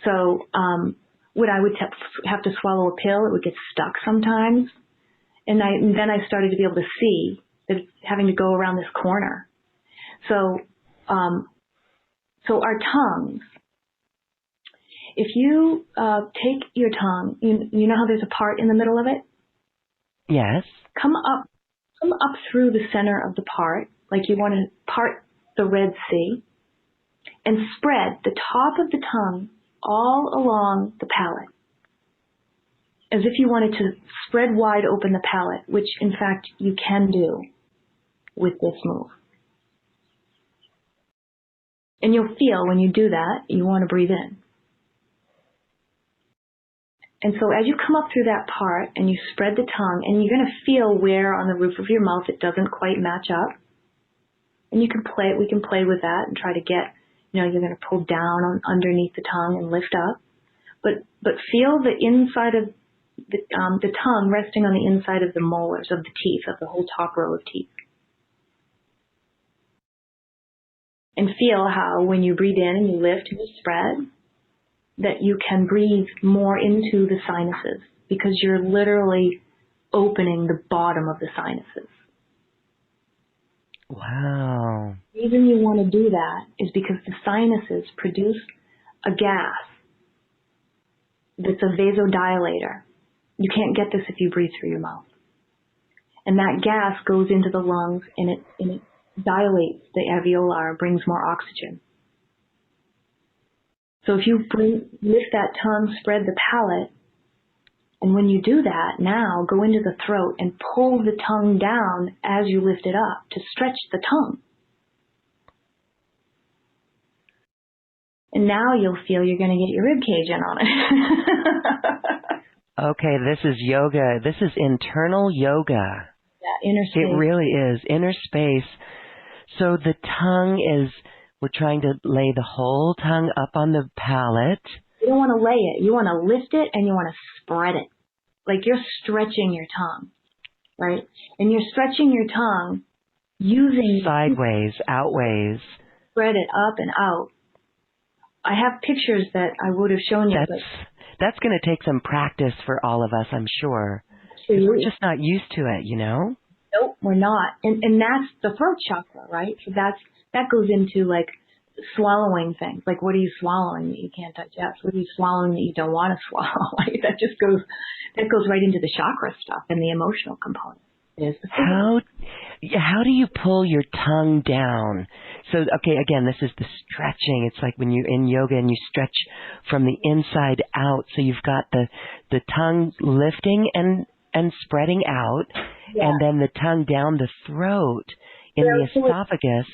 So when I would have to swallow a pill, it would get stuck sometimes, and then I started to be able to see that it's having to go around this corner. So our tongues. If you take your tongue, you know how there's a part in the middle of it? Yes. Come up through the center of the part, like you want to part the Red Sea, and spread the top of the tongue all along the palate, as if you wanted to spread wide open the palate, which in fact you can do with this move. And you'll feel when you do that, you want to breathe in. And so as you come up through that part and you spread the tongue, and you're going to feel where on the roof of your mouth it doesn't quite match up. And we can play with that and try to get, you're going to pull down underneath the tongue and lift up. But feel the inside of the tongue resting on the inside of the molars of the teeth, of the whole top row of teeth. And feel how when you breathe in and you lift and you spread, that you can breathe more into the sinuses, because you're literally opening the bottom of the sinuses. Wow. The reason you want to do that is because the sinuses produce a gas that's a vasodilator. You can't get this if you breathe through your mouth. And that gas goes into the lungs and it dilates the alveolar, brings more oxygen. So if you lift that tongue, spread the palate, And when you do that, now go into the throat and pull the tongue down as you lift it up to stretch the tongue. And now you'll feel you're going to get your rib cage in on it. Okay, this is yoga. This is internal yoga. Yeah, inner space. It really is. Inner space. So the tongue is, we're trying to lay the whole tongue up on the palate. You don't want to lay it. You want to lift it and you want to spread it. Like you're stretching your tongue, right? And you're stretching your tongue using... Sideways, outways. Spread it up and out. I have pictures that I would have shown you. That's going to take some practice for all of us, I'm sure. We're just not used to it, you know? Nope, we're not. And that's the throat chakra, right? So that goes into like swallowing things. Like, what are you swallowing that you can't digest? What are you swallowing that you don't want to swallow? Like, that goes right into the chakra stuff and the emotional component. How do you pull your tongue down? So, okay, again, this is the stretching. It's like when you're in yoga and you stretch from the inside out. So you've got the tongue lifting and spreading out, and then the tongue down the throat in the esophagus.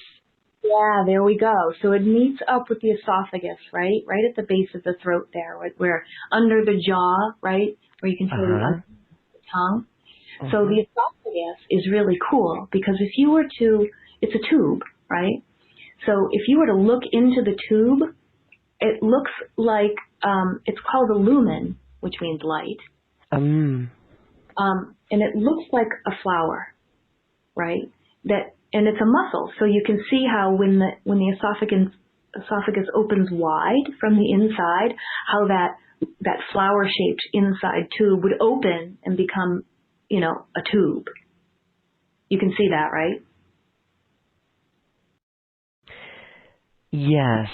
Yeah, there we go. So it meets up with the esophagus, right? Right at the base of the throat there, where under the jaw, right? Where you can feel the tongue. So the esophagus is really cool because if you were to, it's a tube, right? So if you were to look into the tube, it looks like, it's called a lumen, which means light. And it looks like a flower, right? And it's a muscle. So you can see how when the esophagus opens wide from the inside, how that flower-shaped inside tube would open and become, you know, a tube. You can see that, right? Yes.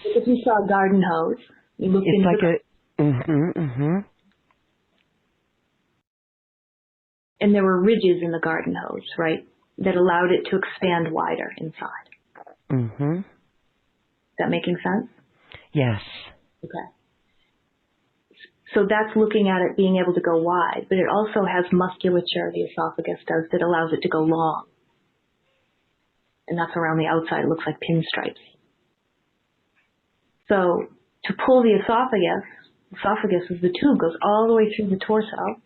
If you saw a garden hose, you look into like and there were ridges in the garden hose, right, that allowed it to expand wider inside. Is that making sense? Yes. Okay. So that's looking at it being able to go wide, but it also has musculature, the esophagus does, that allows it to go long. And that's around the outside. It looks like pinstripes. So to pull the esophagus is the tube, goes all the way through the torso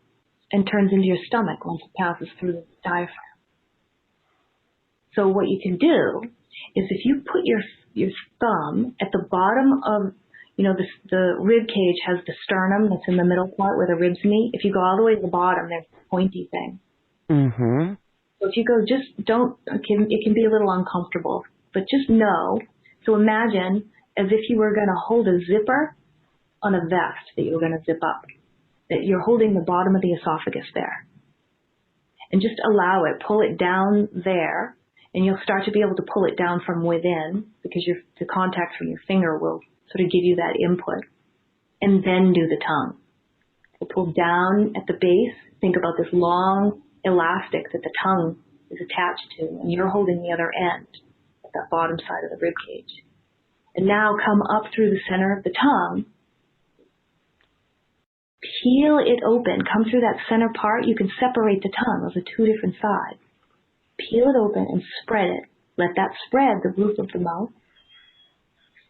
and turns into your stomach once it passes through the diaphragm. So what you can do is if you put your thumb at the bottom of, you know, the rib cage has the sternum that's in the middle part where the ribs meet. If you go all the way to the bottom, there's a pointy thing. So if you go, it can be a little uncomfortable, but just know. So imagine as if you were going to hold a zipper on a vest that you were going to zip up, that you're holding the bottom of the esophagus there. And just allow it, pull it down there, and you'll start to be able to pull it down from within because the contact from your finger will sort of give you that input. And then do the tongue. So pull down at the base. Think about this long elastic that the tongue is attached to, and you're holding the other end at that bottom side of the rib cage. And now come up through the center of the tongue. Peel it open. Come through that center part. You can separate the tongue. Those are two different sides. Peel it open and spread it. Let that spread the roof of the mouth.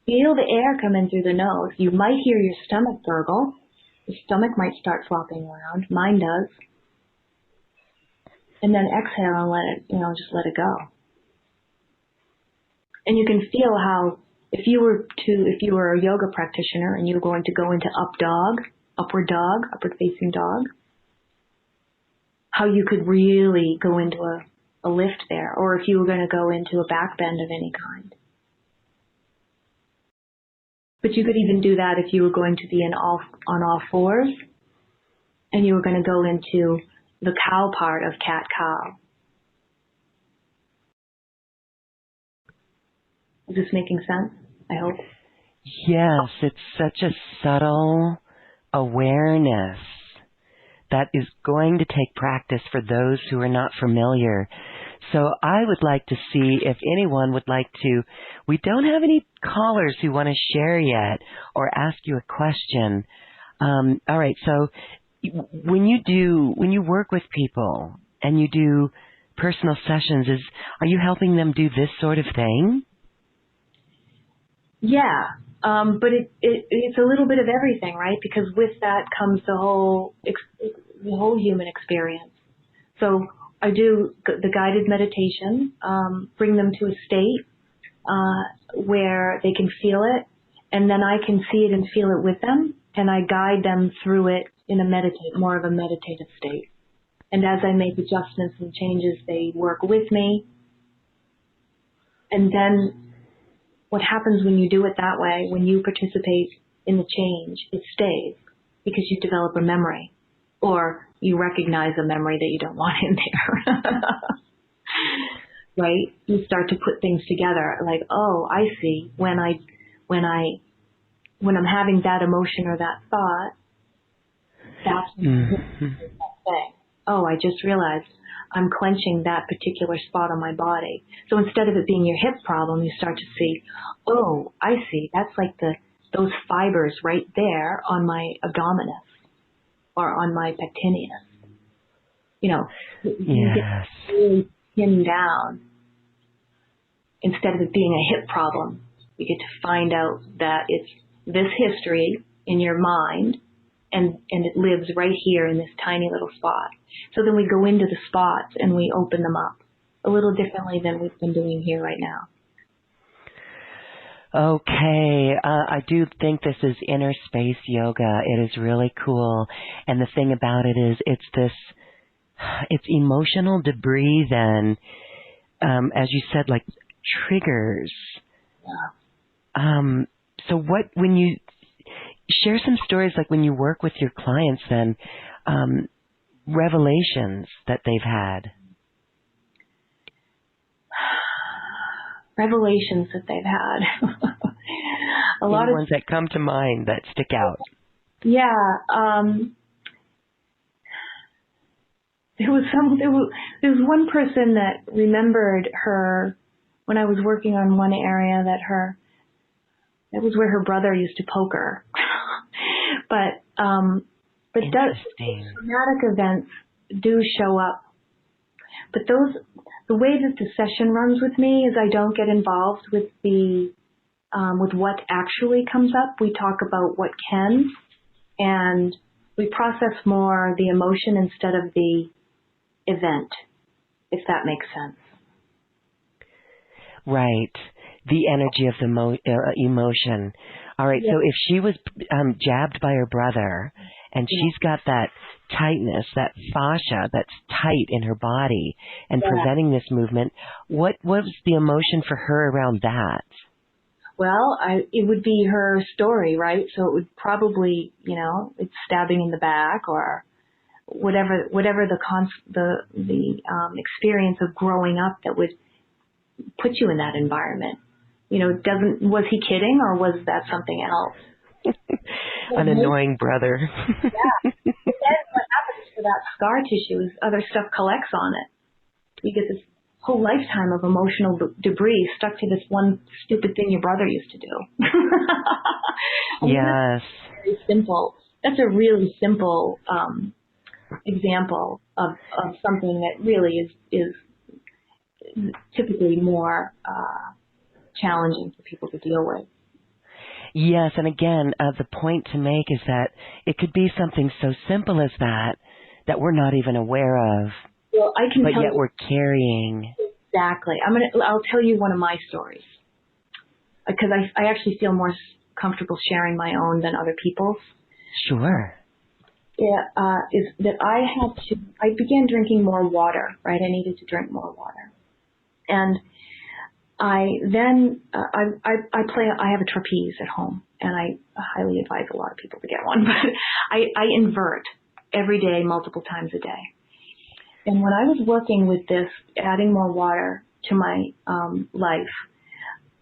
Feel the air come in through the nose. You might hear your stomach gurgle. The stomach might start flopping around. Mine does. And then exhale and let it, just let it go. And you can feel how if you were a yoga practitioner and you were going to go into upward facing dog, how you could really go into a lift there, or if you were going to go into a back bend of any kind. But you could even do that if you were going to be on all fours and you were going to go into the cow part of cat-cow. Is this making sense? I hope. Yes, it's such a subtle awareness that is going to take practice for those who are not familiar. So I would like to see if anyone would like to. We don't have any callers who want to share yet or ask you a question. All right, so when you work with people and you do personal sessions, are you helping them do this sort of thing? Yeah, but it's a little bit of everything, right? Because with that comes the whole human experience. So I do the guided meditation, bring them to a state where they can feel it, and then I can see it and feel it with them, and I guide them through it in more of a meditative state. And as I make adjustments and changes, they work with me. And then what happens when you do it that way, when you participate in the change, it stays because you develop a memory, or you recognize a memory that you don't want in there. Right? You start to put things together like, oh, I see. When I'm having that emotion or that thought, that's that thing. Oh, I just realized I'm clenching that particular spot on my body. So instead of it being your hip problem, you start to see, oh, I see. That's like those fibers right there on my abdominis or on my pectineus. You know, you get really pinned down. Instead of it being a hip problem, you get to find out that it's this history in your mind, and it lives right here in this tiny little spot. So then we go into the spots and we open them up a little differently than we've been doing here right now. Okay, I do think this is inner space yoga. It is really cool. And the thing about it is it's emotional debris then, as you said, like triggers. Yeah. So when you share some stories, like when you work with your clients then, revelations that they've had. Revelations that they've had. A lot of ones that come to mind that stick out. Yeah. There was one person that remembered her when I was working on one area that was where her brother used to poke her. But traumatic events do show up. But the way that the session runs with me is I don't get involved with with what actually comes up. We talk about what can, and we process more the emotion instead of the event, if that makes sense. Right. The energy of the emotion. All right. Yeah. So if she was jabbed by her brother and she's got that tightness, that fascia that's tight in her body and preventing this movement, what was the emotion for her around that? Well, it would be her story, right? So it would probably, it's stabbing in the back or whatever the experience of growing up that would put you in that environment. Was he kidding or was that something else? An annoying brother. Yeah. But then what happens to that scar tissue is other stuff collects on it. You get this whole lifetime of emotional debris stuck to this one stupid thing your brother used to do. Yes. That's very simple. That's a really simple example of something that really is typically more challenging for people to deal with. Yes, and again, the point to make is that it could be something so simple as that we're not even aware of. Well, I can but tell yet you we're carrying. Exactly. I'll tell you one of my stories because I actually feel more comfortable sharing my own than other people's. Sure. Yeah, is that I began drinking more water, right? I needed to drink more water. And I have a trapeze at home, and I highly advise a lot of people to get one, but I invert every day, multiple times a day. And when I was working with this, adding more water to my life,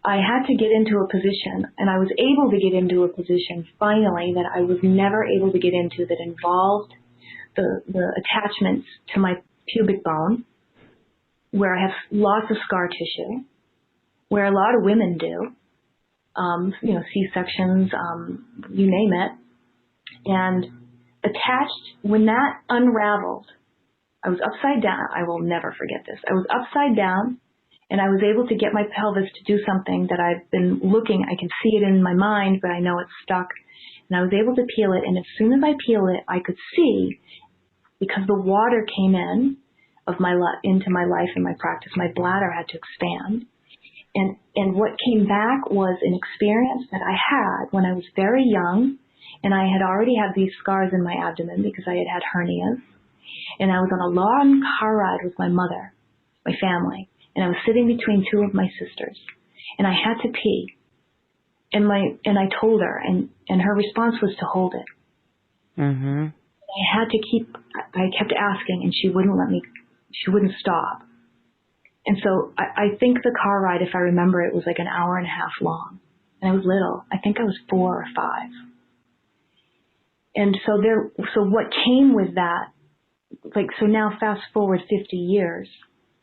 I had to get into a position, and I was able to get into a position finally that I was never able to get into, that involved the attachments to my pubic bone, where I have lots of scar tissue, where a lot of women do, C-sections, you name it. And attached, when that unraveled, I was upside down. I will never forget this. I was upside down, and I was able to get my pelvis to do something that I've been looking. I can see it in my mind, but I know it's stuck. And I was able to peel it, and as soon as I peeled it, I could see, because the water came in into my life and my practice, my bladder had to expand. And what came back was an experience that I had when I was very young, and I had already had these scars in my abdomen because I had had hernias. And I was on a long car ride with my mother, my family, and I was sitting between two of my sisters, and I had to pee. And I told her, and her response was to hold it. Mm-hmm. I kept asking, and she wouldn't stop. And so I think the car ride, if I remember, it was like an hour and a half long. And I was little. I think I was 4 or 5. And so what came with that, so now fast forward 50 years,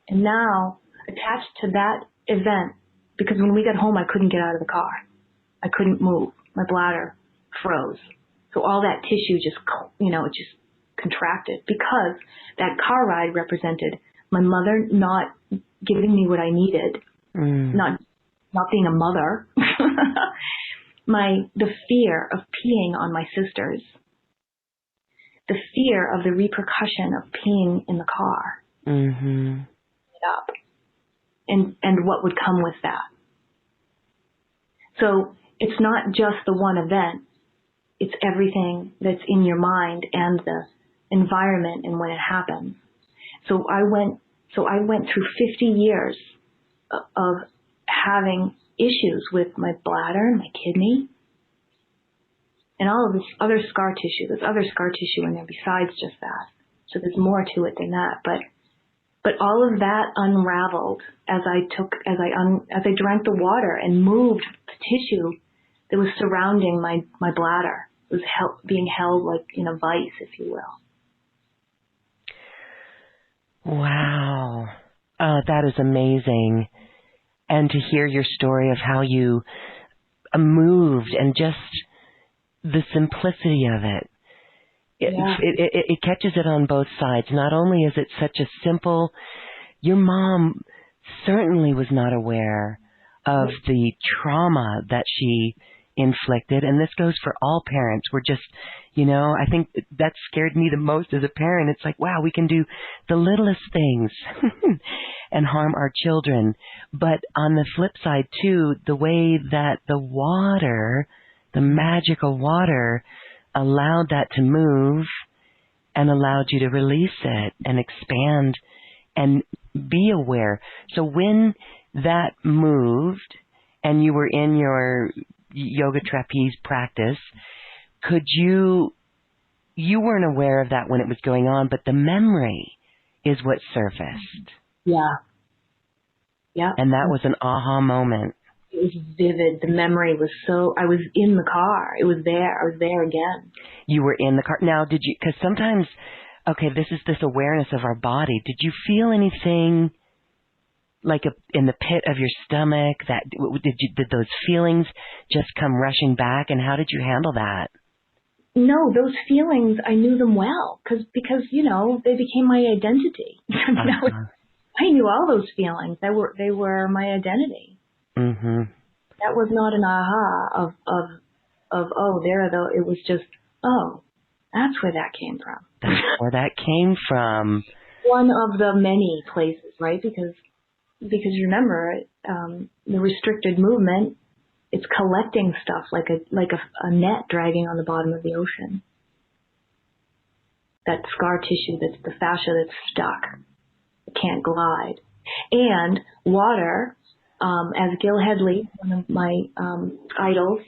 and now attached to that event, because when we got home, I couldn't get out of the car. I couldn't move. My bladder froze. So all that tissue just, it just contracted, because that car ride represented my mother not giving me what I needed, not being a mother, the fear of peeing on my sisters, the fear of the repercussion of peeing in the car, up, and what would come with that. So it's not just the one event; it's everything that's in your mind and the environment and when it happens. So I went through 50 years of having issues with my bladder and my kidney and all of this other scar tissue. There's other scar tissue in there besides just that. So there's more to it than that. But all of that unraveled as I drank the water and moved the tissue that was surrounding my bladder. It was being held like in a vice, if you will. Wow. That is amazing. And to hear your story of how you moved and just the simplicity of it. It catches it on both sides. Not only is it such a simple, your mom certainly was not aware of the trauma that she inflicted, and this goes for all parents. We're just, I think that scared me the most as a parent. It's like, wow, we can do the littlest things and harm our children. But on the flip side, too, the way that the water, the magical water, allowed that to move and allowed you to release it and expand and be aware. So when that moved and you were in your yoga trapeze practice, you weren't aware of that when it was going on, but the memory is what surfaced. Yeah. And that was an aha moment. It was vivid. The memory was I was in the car. It was there. I was there again. You were in the car. Now, did you, because sometimes, this is this awareness of our body. Did you feel anything like in the pit of your stomach? Did those feelings just come rushing back, and how did you handle that? No, those feelings, I knew them well because they became my identity. I knew all those feelings. They were my identity. Mm-hmm. That was not an aha of it was just, that's where that came from. That's where that came from. One of the many places, right? Because remember, the restricted movement, it's collecting stuff like a net dragging on the bottom of the ocean. That scar tissue, that's the fascia that's stuck. It can't glide. And water, as Gil Hedley, one of my idols,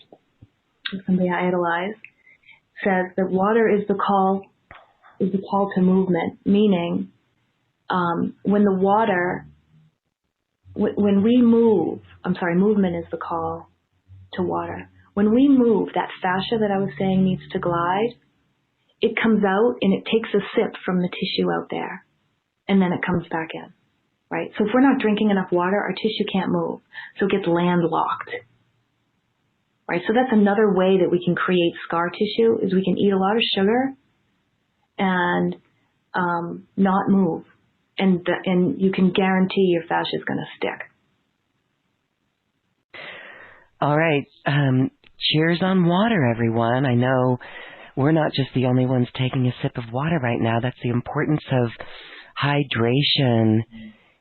somebody I idolize, says that water is the call to movement, meaning when we move, movement is the call to water. When we move, that fascia that I was saying needs to glide, it comes out and it takes a sip from the tissue out there, and then it comes back in, right? So if we're not drinking enough water, our tissue can't move, so it gets landlocked, right? So that's another way that we can create scar tissue, is we can eat a lot of sugar and not move, and you can guarantee your fascia is going to stick. All right. Cheers on water, everyone. I know we're not just the only ones taking a sip of water right now. That's the importance of hydration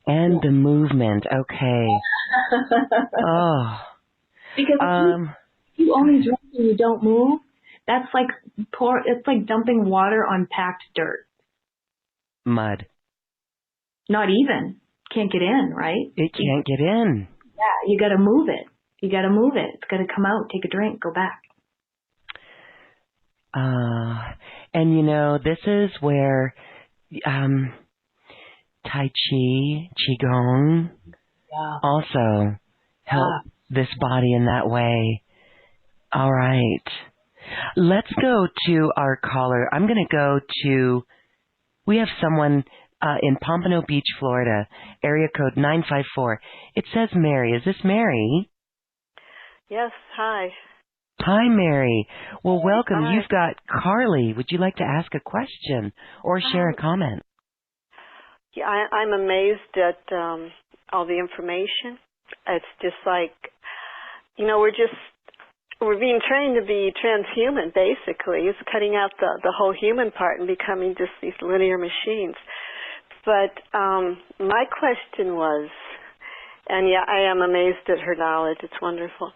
and the movement. Okay. Oh. Because if you only drink and you don't move, it's like dumping water on packed dirt. Mud. Not even. Can't get in, right? It can't get in. Yeah, you got to move it. You got to move it. It's got to come out, take a drink, go back. And you know, this is where Tai Chi, Qigong also help this body in that way. All right. Let's go to our caller. I'm going to go to, we have someone in Pompano Beach, Florida, area code 954. It says Mary. Is this Mary? Yes, hi. Hi, Mary. Well, welcome. Hi. You've got Carly. Would you like to ask a question or share a comment? Yeah, I'm amazed at all the information. It's just like, we're being trained to be transhuman, basically. It's cutting out the whole human part and becoming just these linear machines. But my question was, and yeah, I am amazed at her knowledge. It's wonderful.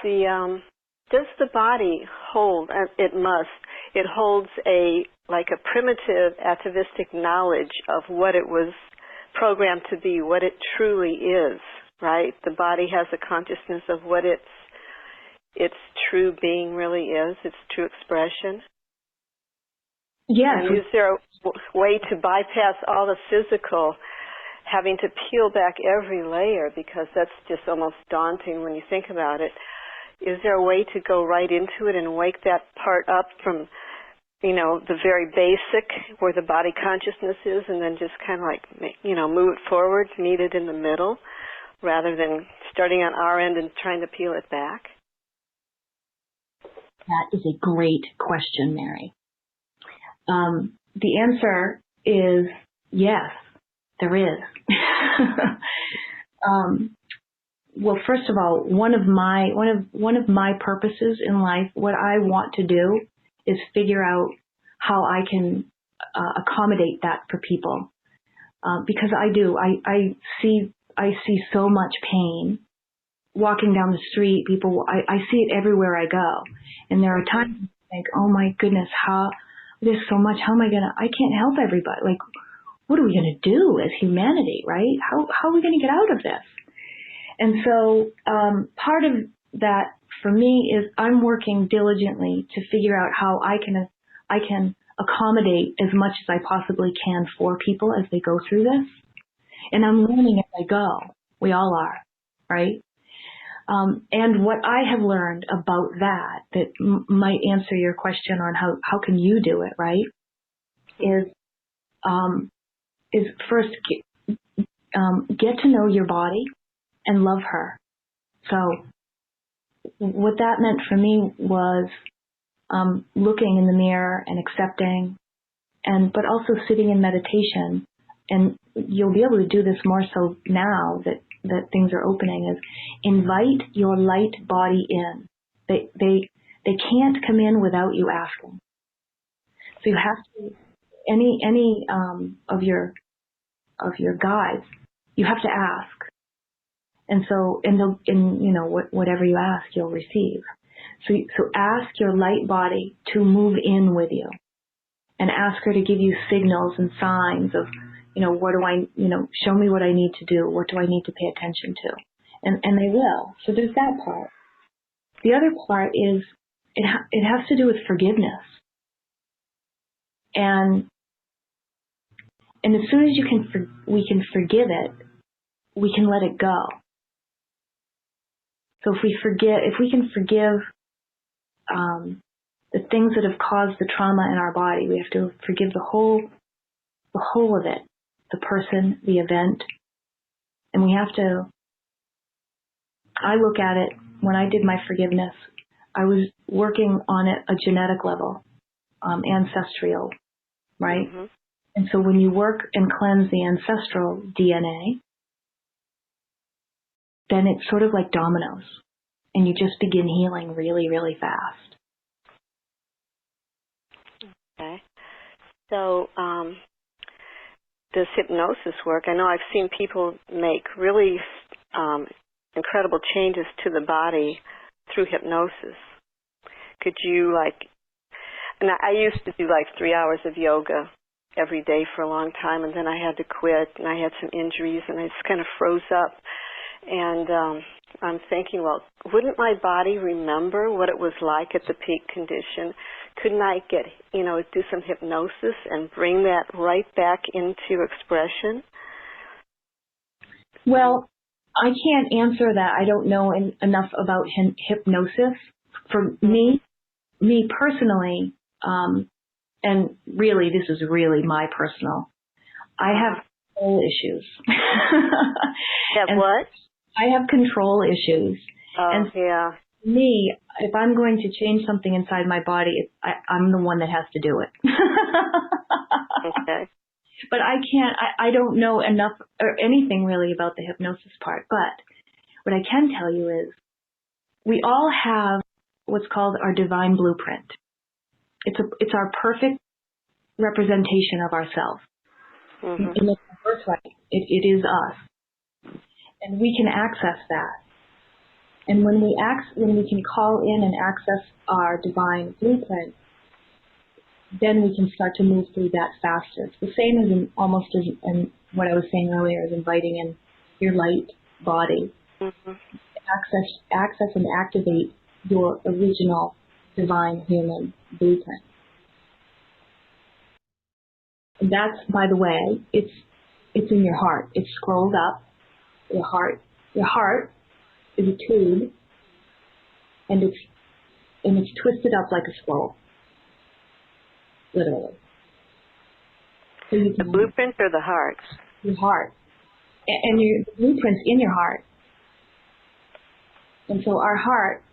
Does the body hold, it holds a primitive atavistic knowledge of what it was programmed to be, what it truly is, right? The body has a consciousness of what its true being really is, its true expression. Yeah. And is there a way to bypass all the physical, having to peel back every layer, because that's just almost daunting when you think about it? Is there a way to go right into it and wake that part up from, the very basic, where the body consciousness is, and then just kind of move it forward, meet it in the middle, rather than starting on our end and trying to peel it back? That is a great question, Mary. The answer is yes, there is. Well, first of all, one of my purposes in life, what I want to do, is figure out how I can accommodate that for people, because I do. I see so much pain walking down the street. People, I see it everywhere I go, and there are times I think, oh my goodness, there's so much. How am I I can't help everybody. Like, what are we gonna do as humanity, right? How are we gonna get out of this? And so part of that for me is I'm working diligently to figure out how I can accommodate as much as I possibly can for people as they go through this. And I'm learning as I go. We all are, right? And what I have learned about that might answer your question on how can you do it, right? Is first get to know your body and love her. So what that meant for me was looking in the mirror and accepting, but also sitting in meditation. And you'll be able to do this more so now that things are opening, is invite your light body in. They can't come in without you asking. So you have to, any of your guides, you have to ask. And so, whatever you ask, you'll receive. So ask your light body to move in with you, and ask her to give you signals and signs of, what do I, show me what I need to do. What do I need to pay attention to? And they will. So there's that part. The other part is it has to do with forgiveness. And as soon as we can forgive it, we can let it go. So if we can forgive the things that have caused the trauma in our body, we have to forgive the whole of it, the person, the event, and we have to. I look at it, when I did my forgiveness, I was working on it a genetic level, ancestral, right? Mm-hmm. And so when you work and cleanse the ancestral DNA, then it's sort of like dominoes, and you just begin healing really, really fast. Okay. So does hypnosis work? I know I've seen people make really incredible changes to the body through hypnosis. Could you, and I used to do 3 hours of yoga every day for a long time, and then I had to quit, and I had some injuries, and I just kind of froze up. And I'm thinking, well, wouldn't my body remember what it was like at the peak condition? Couldn't I do some hypnosis and bring that right back into expression? Well, I can't answer that. I don't know enough about hypnosis. For me personally, and really, this is really my personal, I have control issues. Have what? I have control issues. Oh, and yeah. Me, if I'm going to change something inside my body, I'm the one that has to do it. Okay. But I don't know enough or anything really about the hypnosis part. But what I can tell you is we all have what's called our divine blueprint. It's our perfect representation of ourselves. Mm-hmm. And it's our birthright. It is us. And we can access that. And when we can call in and access our divine blueprint, then we can start to move through that faster. It's the same as almost as in what I was saying earlier, as inviting in your light body. Mm-hmm. Access and activate your original divine human blueprint. And that's, by the way, it's in your heart. It's scrolled up. Your heart is a tube, and it's twisted up like a scroll, literally. So you can, the blueprint or the heart? Your heart, and the blueprint's in your heart. And so our heart,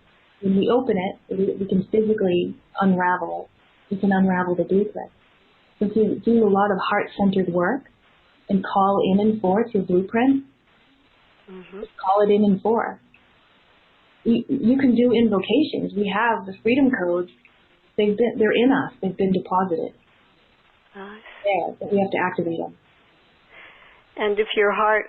when we open it, we can physically unravel it. We can unravel the blueprint. So if you do a lot of heart-centered work and call in and forth your blueprint, just call it in and forth. You can do invocations. We have the freedom codes. They're in us. They've been deposited. There, but we have to activate them. And if your heart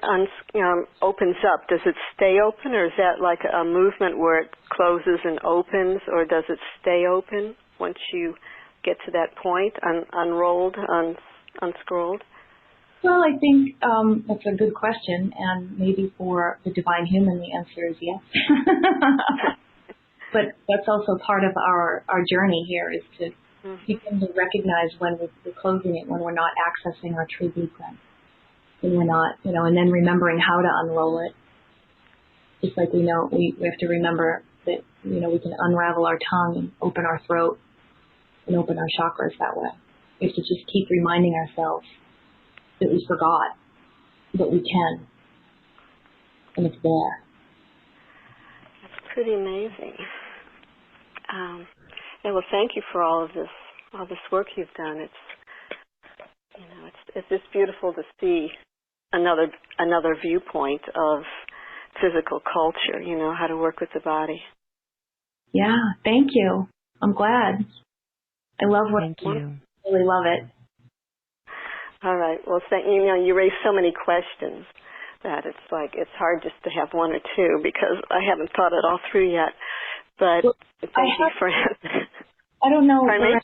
opens up, does it stay open, or is that like a movement where it closes and opens, or does it stay open once you get to that point, unrolled, unscrolled? Well, I think that's a good question, and maybe for the divine human, the answer is yes. But that's also part of our journey here, is to begin to recognize when we're closing it, when we're not accessing our true blueprint, when we're not, and then remembering how to unroll it. Just like we have to remember that, we can unravel our tongue and open our throat and open our chakras that way. We have to just keep reminding ourselves that we forgot, but we can, and it's there. That's pretty amazing. Well, thank you for all this work you've done. It's just beautiful to see another viewpoint of physical culture. How to work with the body. Yeah, thank you. I'm glad. I love what Thank you. I really love it. All right. Well, you raised so many questions that it's hard just to have one or two, because I haven't thought it all through yet. But thank you for it. I don't know. Pardon me?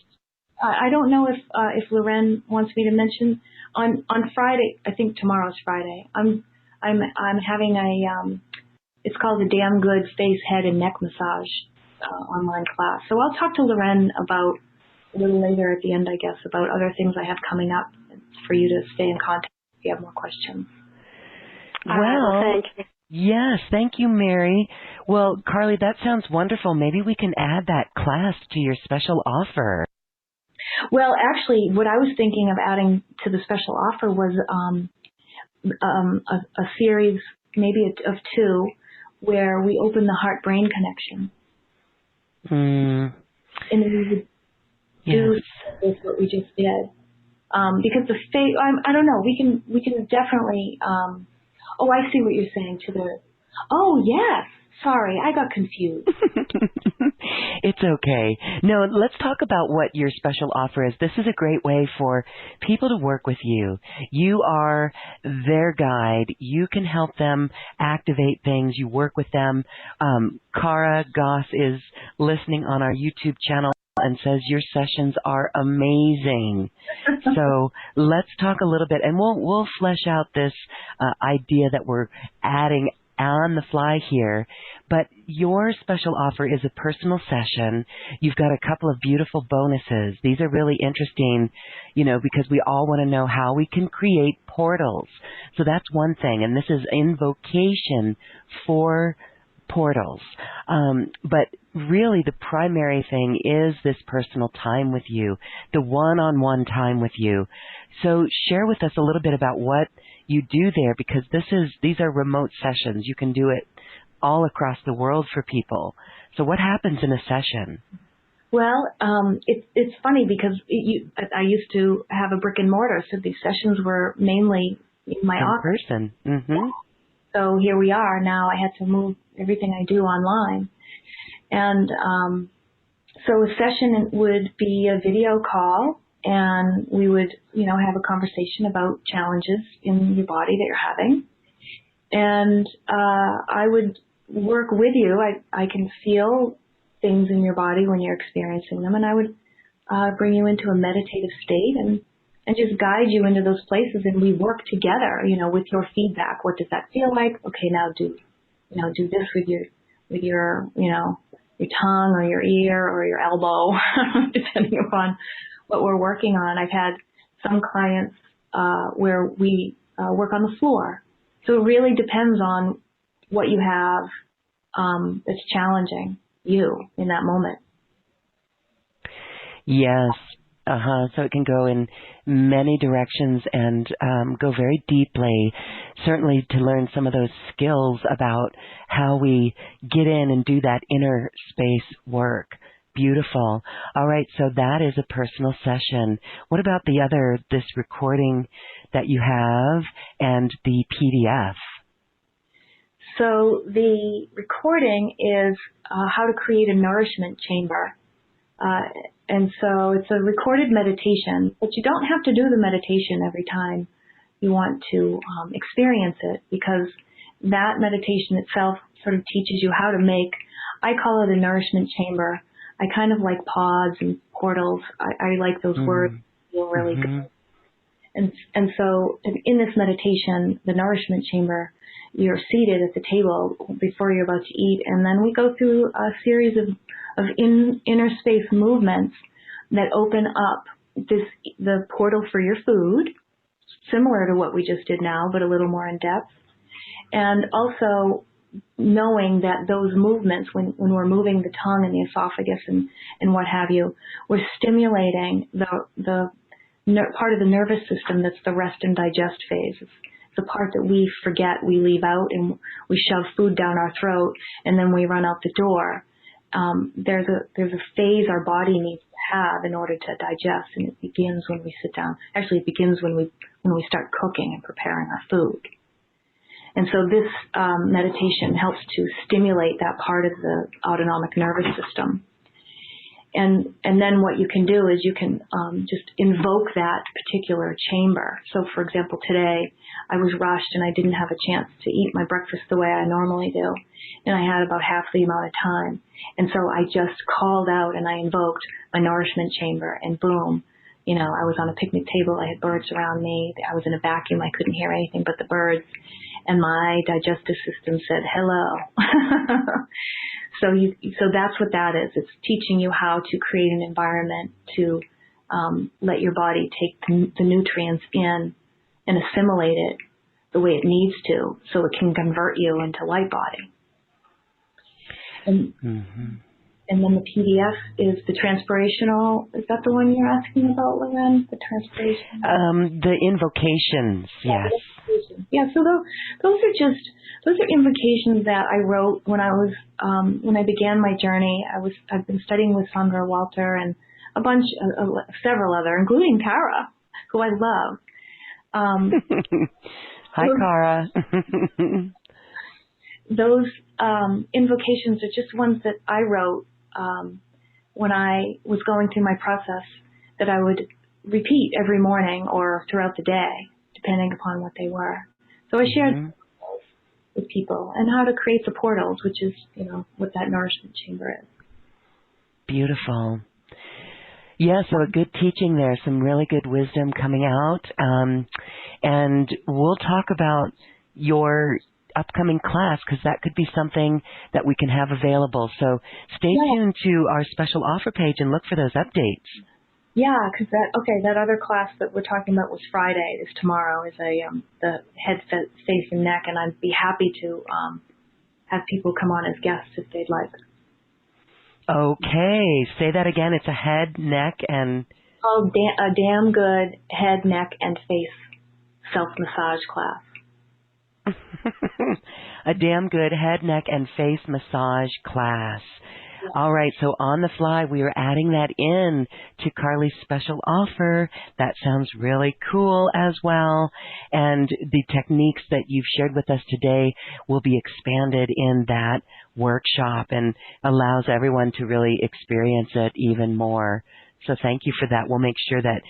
I don't know if Loren wants me to mention on Friday. I think tomorrow's Friday. I'm having it's called the Damn Good Face, Head, and Neck Massage online class. So I'll talk to Loren about a little later at the end, I guess, about other things I have coming up for you to stay in contact if you have more questions. Well, thank you. Yes, thank you, Mary. Well, Carly, that sounds wonderful. Maybe we can add that class to your special offer. Well, actually, what I was thinking of adding to the special offer was a series, maybe of two, where we open the heart-brain connection. And we would do what we just did. Because the face, I don't know, we can definitely, oh, I see what you're saying oh, yes. Sorry, I got confused. It's okay. No, let's talk about what your special offer is. This is a great way for people to work with you. You are their guide. You can help them activate things. You work with them. Cara Goss is listening on our YouTube channel and says your sessions are amazing. So let's talk a little bit, and we'll flesh out this idea that we're adding on the fly here. But your special offer is a personal session. You've got a couple of beautiful bonuses. These are really interesting, because we all want to know how we can create portals. So that's one thing, and this is invocation for portals. But really the primary thing is this personal time with you, the one-on-one time with you. So share with us a little bit about what you do there, because these are remote sessions. You can do it all across the world for people. So what happens in a session? Well, it's funny because I used to have a brick and mortar, so these sessions were mainly in my office. In person. Mm-hmm. So here we are now. I had to move everything I do online. And so a session would be a video call, and we would, have a conversation about challenges in your body that you're having. And I would work with you. I can feel things in your body when you're experiencing them, and I would bring you into a meditative state and just guide you into those places, and we work together, with your feedback. What does that feel like? Okay, now do this with your your tongue or your ear or your elbow, depending upon what we're working on. I've had some clients where we work on the floor. So it really depends on what you have that's challenging you in that moment. Yes. So it can go in many directions and go very deeply, certainly to learn some of those skills about how we get in and do that inner space work. Beautiful. All right, so that is a personal session. What about this recording that you have and the PDF? So the recording is how to create a nourishment chamber. And so it's a recorded meditation, but you don't have to do the meditation every time you want to experience it, because that meditation itself sort of teaches you how to make, I call it a nourishment chamber. I kind of like pods and portals. I like those words. They feel really good. And so in this meditation, the nourishment chamber, you're seated at the table before you're about to eat, and then we go through a series of inner space movements that open up the portal for your food, similar to what we just did now, but a little more in depth. And also knowing that those movements, when we're moving the tongue and the esophagus and what have you, we're stimulating the part of the nervous system that's the rest and digest phase. It's the part that we forget, we leave out, and we shove food down our throat, and then we run out the door. There's a phase our body needs to have in order to digest, and it begins when we sit down. Actually, it begins when we start cooking and preparing our food. And so this meditation helps to stimulate that part of the autonomic nervous system. And then what you can do is you can just invoke that particular chamber. So, for example, today I was rushed and I didn't have a chance to eat my breakfast the way I normally do. And I had about half the amount of time. And so I just called out and I invoked my nourishment chamber, and boom, I was on a picnic table. I had birds around me. I was in a vacuum. I couldn't hear anything but the birds. And my digestive system said, hello. So that's what that is. It's teaching you how to create an environment to let your body take the nutrients in and assimilate it the way it needs to, so it can convert you into LightBody. And then the PDF is the transpirational. Is that the one you're asking about, Loren? The transpiration? The invocations, yes. Yeah, so those are invocations that I wrote when when I began my journey. I've been studying with Sandra Walter and several other, including Tara. who I love. Hi, Cara. Those invocations are just ones that I wrote when I was going through my process that I would repeat every morning or throughout the day, depending upon what they were. So I shared with people and how to create the portals, which is, what that nourishment chamber is. Beautiful. Yeah, so a good teaching there, some really good wisdom coming out. And we'll talk about your upcoming class, because that could be something that we can have available. So stay tuned to our special offer page and look for those updates. Yeah, because that other class that we're talking about was Friday. Is tomorrow is the head, face, and neck, and I'd be happy to have people come on as guests if they'd like. Okay, say that again. It's a head, neck, and... Oh, a damn good head, neck, and face self-massage class. A damn good head, neck, and face massage class. Yeah. All right, so on the fly, we are adding that in to Carly's special offer. That sounds really cool as well. And the techniques that you've shared with us today will be expanded in that workshop and allows everyone to really experience it even more. So thank you for that. We'll make sure that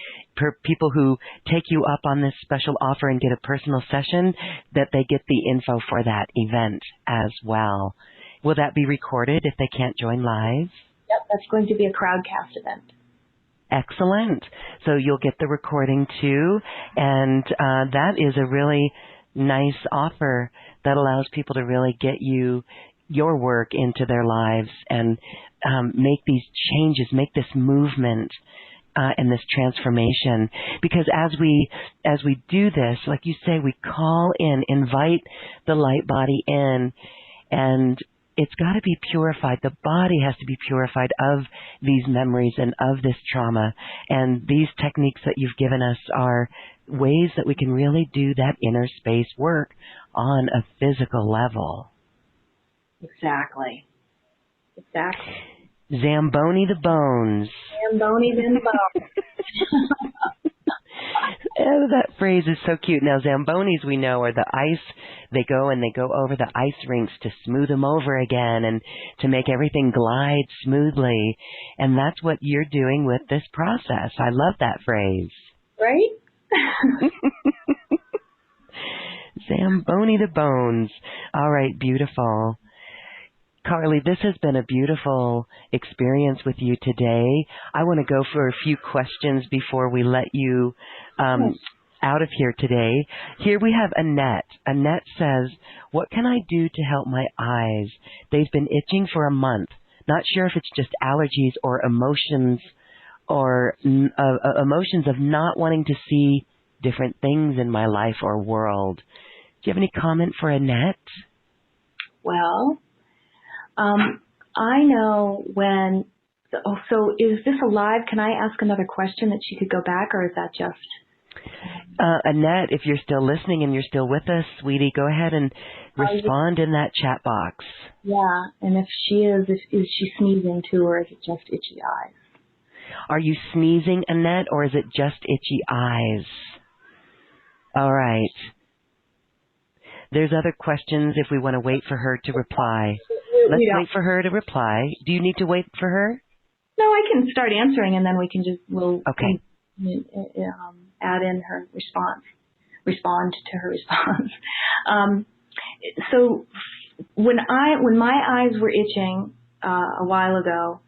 people who take you up on this special offer and get a personal session, that they get the info for that event as well. Will that be recorded if they can't join live? Yep, that's going to be a crowdcast event. Excellent. So you'll get the recording too, and that is a really nice offer that allows people to really get your work into their lives and make these changes, make this movement and this transformation. Because as we do this, like you say, we call in, invite the light body in, and it's got to be purified. The body has to be purified of these memories and of this trauma. And these techniques that you've given us are ways that we can really do that inner space work on a physical level. Exactly. Zamboni the bones. Zamboni the bones. Oh, that phrase is so cute. Now, Zambonis, we know, are the ice. They go over the ice rinks to smooth them over again and to make everything glide smoothly. And that's what you're doing with this process. I love that phrase. Right? Zamboni the bones. All right, beautiful. Carly, this has been a beautiful experience with you today. I want to go for a few questions before we let you out of here today. Here we have Annette. Annette says, what can I do to help my eyes? They've been itching for a month. Not sure if it's just allergies or emotions of not wanting to see different things in my life or world. Do you have any comment for Annette? Well, I know when, so is this a live? Can I ask another question that she could go back, or is that just? Annette, if you're still listening and you're still with us, sweetie, go ahead and respond in that chat box. Yeah, and if she is she sneezing too, or is it just itchy eyes? Are you sneezing, Annette, or is it just itchy eyes? All right. There's other questions if we want to wait for her to reply. Let's wait for her to reply. Do you need to wait for her? No, I can start answering, and then we can we'll add in her response, respond to her response. So when my eyes were itching a while ago,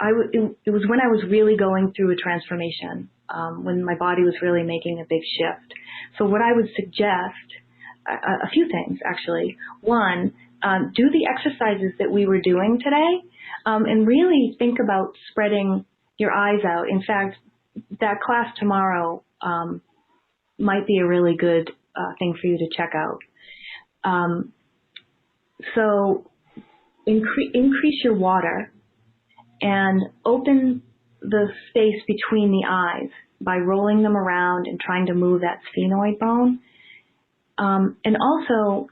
it was when I was really going through a transformation, when my body was really making a big shift. So what I would suggest, a few things actually. One, do the exercises that we were doing today, and really think about spreading your eyes out. In fact, that class tomorrow might be a really good thing for you to check out. So increase your water and open the space between the eyes by rolling them around and trying to move that sphenoid bone. And also,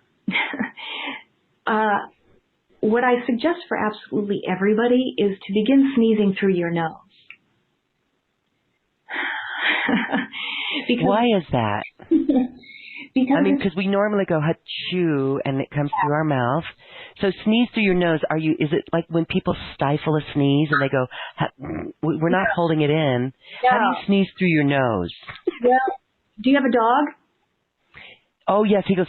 what I suggest for absolutely everybody is to begin sneezing through your nose. Why is that? Because I mean, because we normally go ha-chew and it comes through our mouth. So sneeze through your nose. Is it like when people stifle a sneeze and they go, we're not holding it in. No. How do you sneeze through your nose? Well, do you have a dog? Oh, yes. He goes,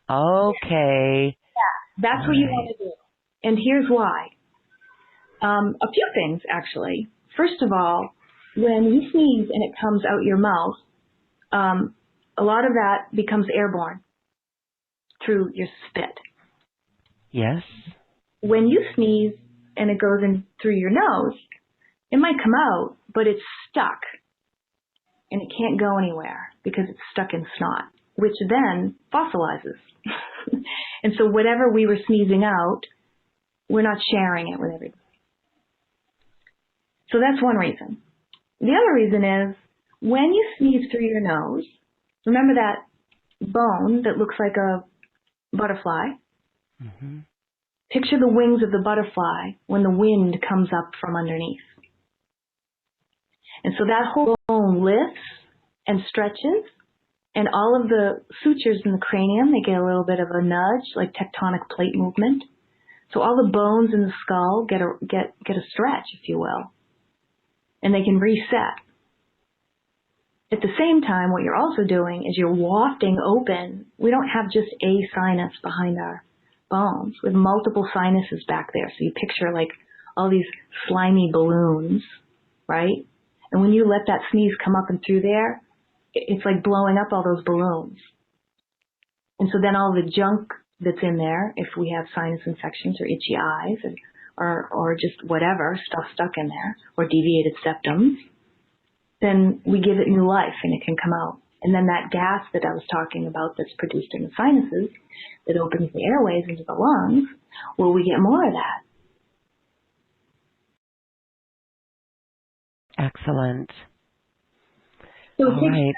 okay. Yeah, that's what you want to do. And here's why. A few things, actually. First of all, when you sneeze and it comes out your mouth, a lot of that becomes airborne through your spit. Yes. When you sneeze and it goes in through your nose, it might come out, but it's stuck. And it can't go anywhere because it's stuck in snot, which then fossilizes. And so whatever we were sneezing out, we're not sharing it with everybody. So that's one reason. The other reason is when you sneeze through your nose, remember that bone that looks like a butterfly? Mm-hmm. Picture the wings of the butterfly when the wind comes up from underneath. And so that whole bone lifts and stretches, and all of the sutures in the cranium, they get a little bit of a nudge, like tectonic plate movement. So all the bones in the skull get a stretch, if you will, and they can reset. At the same time, what you're also doing is you're wafting open. We don't have just a sinus behind our bones. We have multiple sinuses back there. So you picture like all these slimy balloons, right? And when you let that sneeze come up and through there, it's like blowing up all those balloons. And so then all the junk that's in there, if we have sinus infections or itchy eyes or just whatever, stuff stuck in there, or deviated septums, then we give it new life and it can come out. And then that gas that I was talking about that's produced in the sinuses that opens the airways into the lungs, well, we get more of that. Excellent. So all right.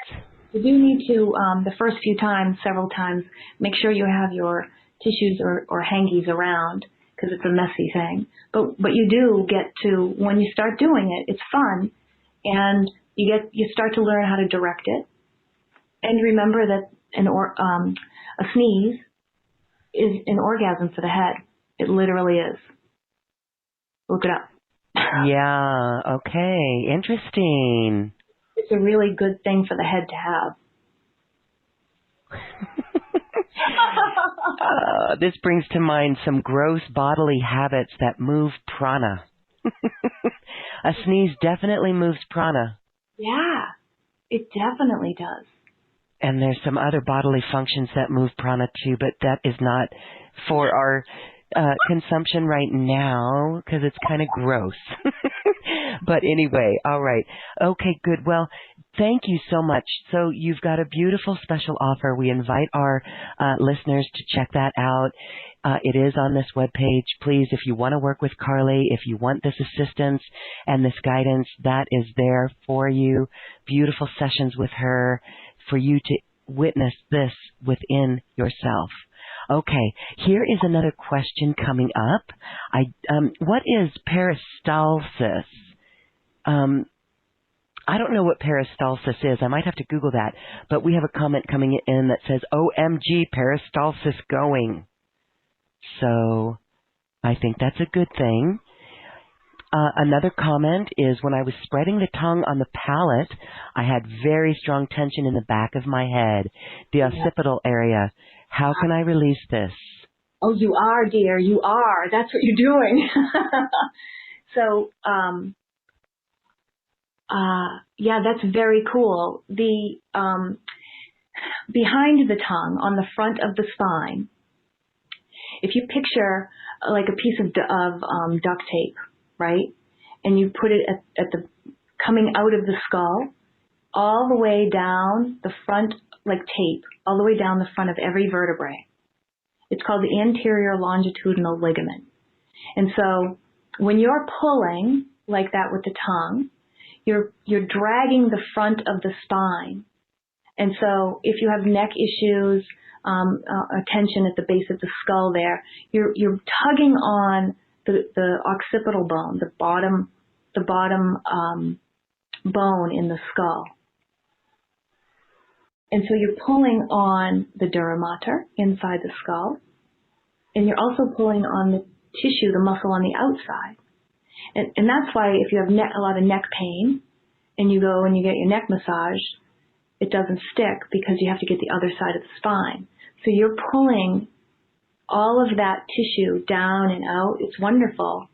You do need to, the first few times, several times, make sure you have your tissues or hankies around because it's a messy thing. But you do get to, when you start doing it, it's fun, and you start to learn how to direct it. And remember that a sneeze is an orgasm for the head. It literally is. Look it up. Yeah, okay. Interesting. It's a really good thing for the head to have. This brings to mind some gross bodily habits that move prana. A sneeze definitely moves prana. Yeah, it definitely does. And there's some other bodily functions that move prana too, but that is not for our consumption right now because it's kind of gross. But anyway, all right. Okay, good. Well, thank you so much. So you've got a beautiful special offer. We invite our listeners to check that out. It is on this webpage. Please, if you want to work with Carly, if you want this assistance and this guidance, that is there for you. Beautiful sessions with her for you to witness this within yourself. Okay, here is another question coming up. What is peristalsis? I don't know what peristalsis is. I might have to Google that. But we have a comment coming in that says, OMG, peristalsis going. So I think that's a good thing. Another comment is when I was spreading the tongue on the palate, I had very strong tension in the back of my head, the occipital area. How can I release this? Oh, you are, dear. You are. That's what you're doing. So, yeah, that's very cool. The behind the tongue, on the front of the spine, if you picture like a piece of duct tape, right? And you put it at the coming out of the skull, all the way down the front, like tape, all the way down the front of every vertebrae. It's called the anterior longitudinal ligament. And so when you're pulling like that with the tongue, you're dragging the front of the spine. And so if you have neck issues, a tension at the base of the skull there, you're tugging on the occipital bone, the bottom bone in the skull. And so you're pulling on the dura mater inside the skull, and you're also pulling on the tissue, the muscle on the outside. And that's why if you have a lot of neck pain and you go and you get your neck massage, it doesn't stick because you have to get the other side of the spine. So you're pulling all of that tissue down and out. It's wonderful.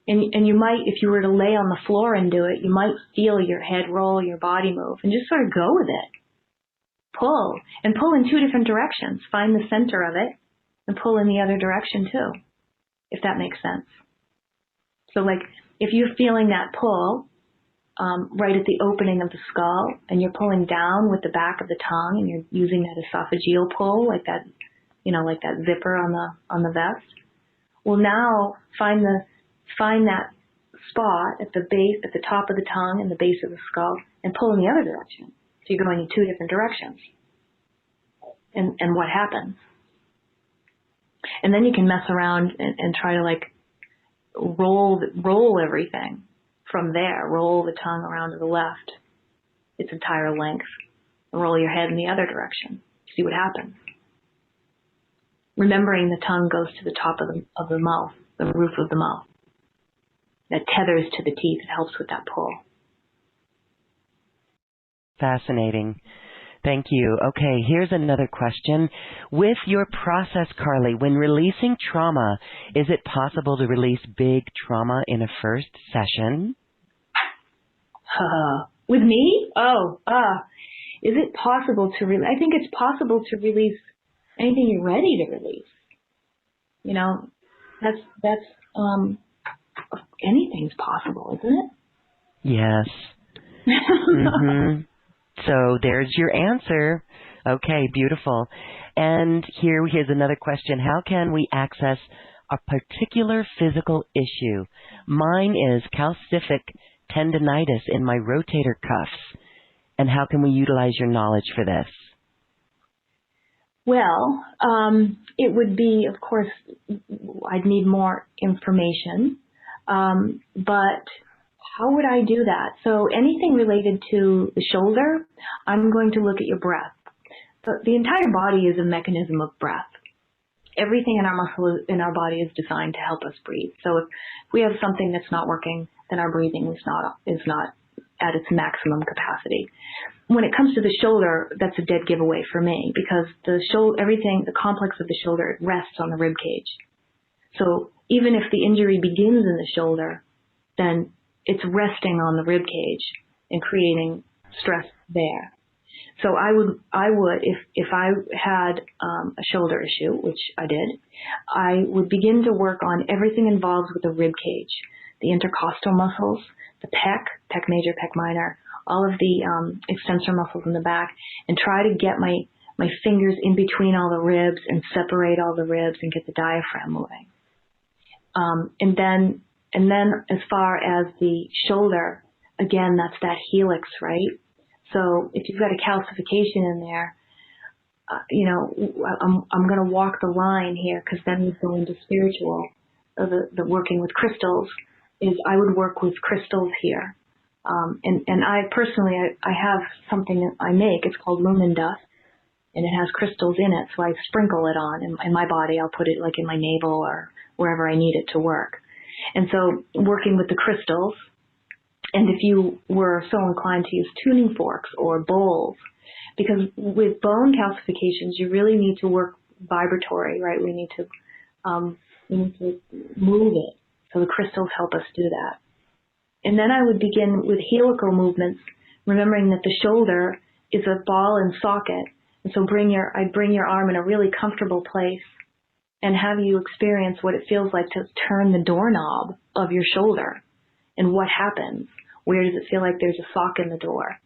And you might, if you were to lay on the floor and do it, you might feel your head roll, your body move, and just sort of go with it. Pull. And pull in two different directions. Find the center of it and pull in the other direction too, if that makes sense. So like if you're feeling that pull right at the opening of the skull and you're pulling down with the back of the tongue and you're using that esophageal pull like that, like that zipper on the vest, well now find that spot at the base, at the top of the tongue and the base of the skull and pull in the other direction. So you're going in two different directions. And what happens? And then you can mess around and try to like roll everything from there. Roll the tongue around to the left, its entire length, and roll your head in the other direction. See what happens. Remembering the tongue goes to the top of the mouth, the roof of the mouth. That tethers to the teeth. It helps with that pull. Fascinating. Thank you. Okay, here's another question. With your process, Carly, when releasing trauma, is it possible to release big trauma in a first session? With me? Is it possible to release? I think it's possible to release anything you're ready to release. That's anything's possible, isn't it? Yes. Mm-hmm. So there's your answer. Okay, beautiful. And here's another question. How can we access a particular physical issue? Mine is calcific tendinitis in my rotator cuffs. And how can we utilize your knowledge for this? Well, it would be, of course, I'd need more information. But how would I do that? So anything related to the shoulder, I'm going to look at your breath. The entire body is a mechanism of breath. Everything in our body is designed to help us breathe. So if we have something that's not working, then our breathing is not at its maximum capacity. When it comes to the shoulder, that's a dead giveaway for me because the complex of the shoulder rests on the rib cage. So even if the injury begins in the shoulder, then it's resting on the rib cage and creating stress there. So I would, if I had a shoulder issue, which I did, I would begin to work on everything involved with the rib cage, the intercostal muscles, the pec major, pec minor, all of the extensor muscles in the back, and try to get my fingers in between all the ribs and separate all the ribs and get the diaphragm moving. And then as far as the shoulder, again, that's that helix, right? So if you've got a calcification in there, I'm going to walk the line here because then we go into spiritual. The working with crystals is I would work with crystals here. And I personally, I have something that I make. It's called lumen dust, and it has crystals in it. So I sprinkle it on in my body. I'll put it like in my navel or wherever I need it to work. And so working with the crystals, and if you were so inclined to use tuning forks or bowls, because with bone calcifications, you really need to work vibratory, right? We need to move it. So the crystals help us do that. And then I would begin with helical movements, remembering that the shoulder is a ball and socket. And so I'd bring your arm in a really comfortable place and have you experience what it feels like to turn the doorknob of your shoulder. And what happens? Where does it feel like there's a sock in the door?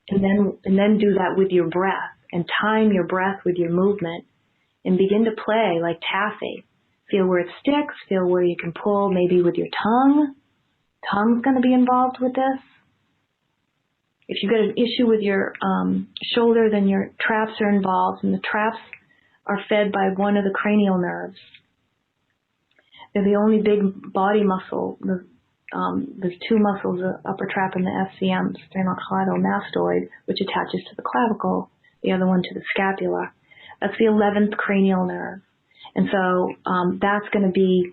And then do that with your breath and time your breath with your movement and begin to play like taffy. Feel where it sticks, feel where you can pull maybe with your tongue. Tongue's going to be involved with this. If you've got an issue with your shoulder, then your traps are involved, and the traps are fed by one of the cranial nerves. They're the only big body muscle, there's two muscles, the upper trap and the FCM, sternocleidomastoid, which attaches to the clavicle, the other one to the scapula. That's the 11th cranial nerve. And so that's going to be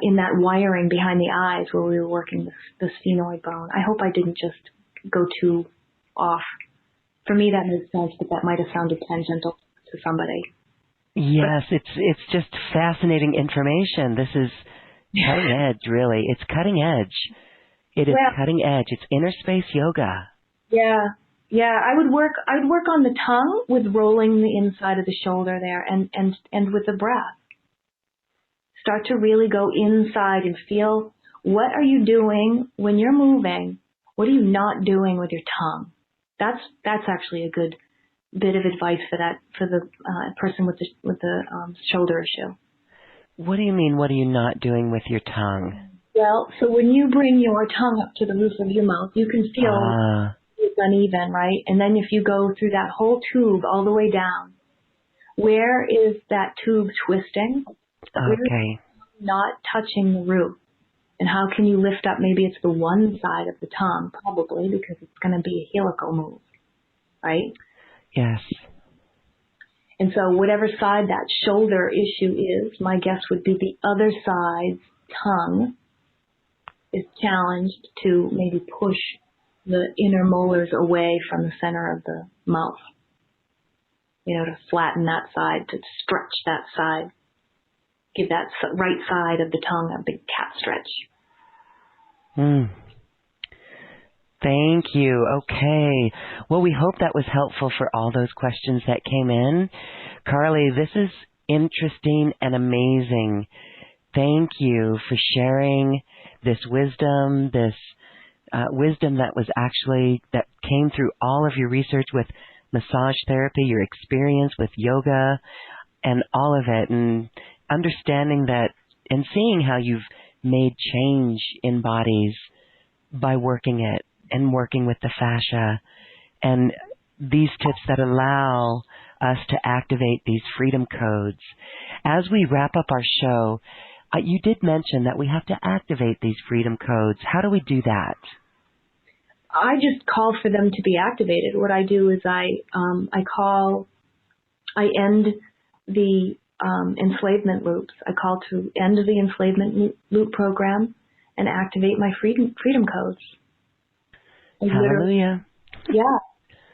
in that wiring behind the eyes where we were working the sphenoid bone. I hope I didn't just go too off. For me, that made sense, but that might have sounded tangential to somebody. Yes, it's just fascinating information. This is cutting edge, really. It's cutting edge. It is cutting edge. It's inner space yoga. Yeah. I would work on the tongue with rolling the inside of the shoulder there and with the breath. Start to really go inside and feel, what are you doing when you're moving? What are you not doing with your tongue? That's actually a good bit of advice for the person with the shoulder issue. What do you mean, what are you not doing with your tongue? Well, so when you bring your tongue up to the roof of your mouth, you can feel it's uneven, right? And then if you go through that whole tube all the way down, where is that tube twisting? Okay. Not touching the roof. And how can you lift up? Maybe it's the one side of the tongue, probably, because it's going to be a helical move, right? Yes. And so whatever side that shoulder issue is, my guess would be the other side's tongue is challenged to maybe push the inner molars away from the center of the mouth. To flatten that side, to stretch that side. Give that right side of the tongue a big cat stretch. Thank you. Okay. Well, we hope that was helpful for all those questions that came in. Carly, this is interesting and amazing. Thank you for sharing this wisdom, wisdom that came through all of your research with massage therapy, your experience with yoga, and all of it, and understanding that and seeing how you've made change in bodies by working it and working with the fascia, and these tips that allow us to activate these freedom codes. As we wrap up our show, you did mention that we have to activate these freedom codes. How do we do that? I just call for them to be activated. What I do is I end the enslavement loops. I call to end the enslavement loop program and activate my freedom codes. Hallelujah. Yeah,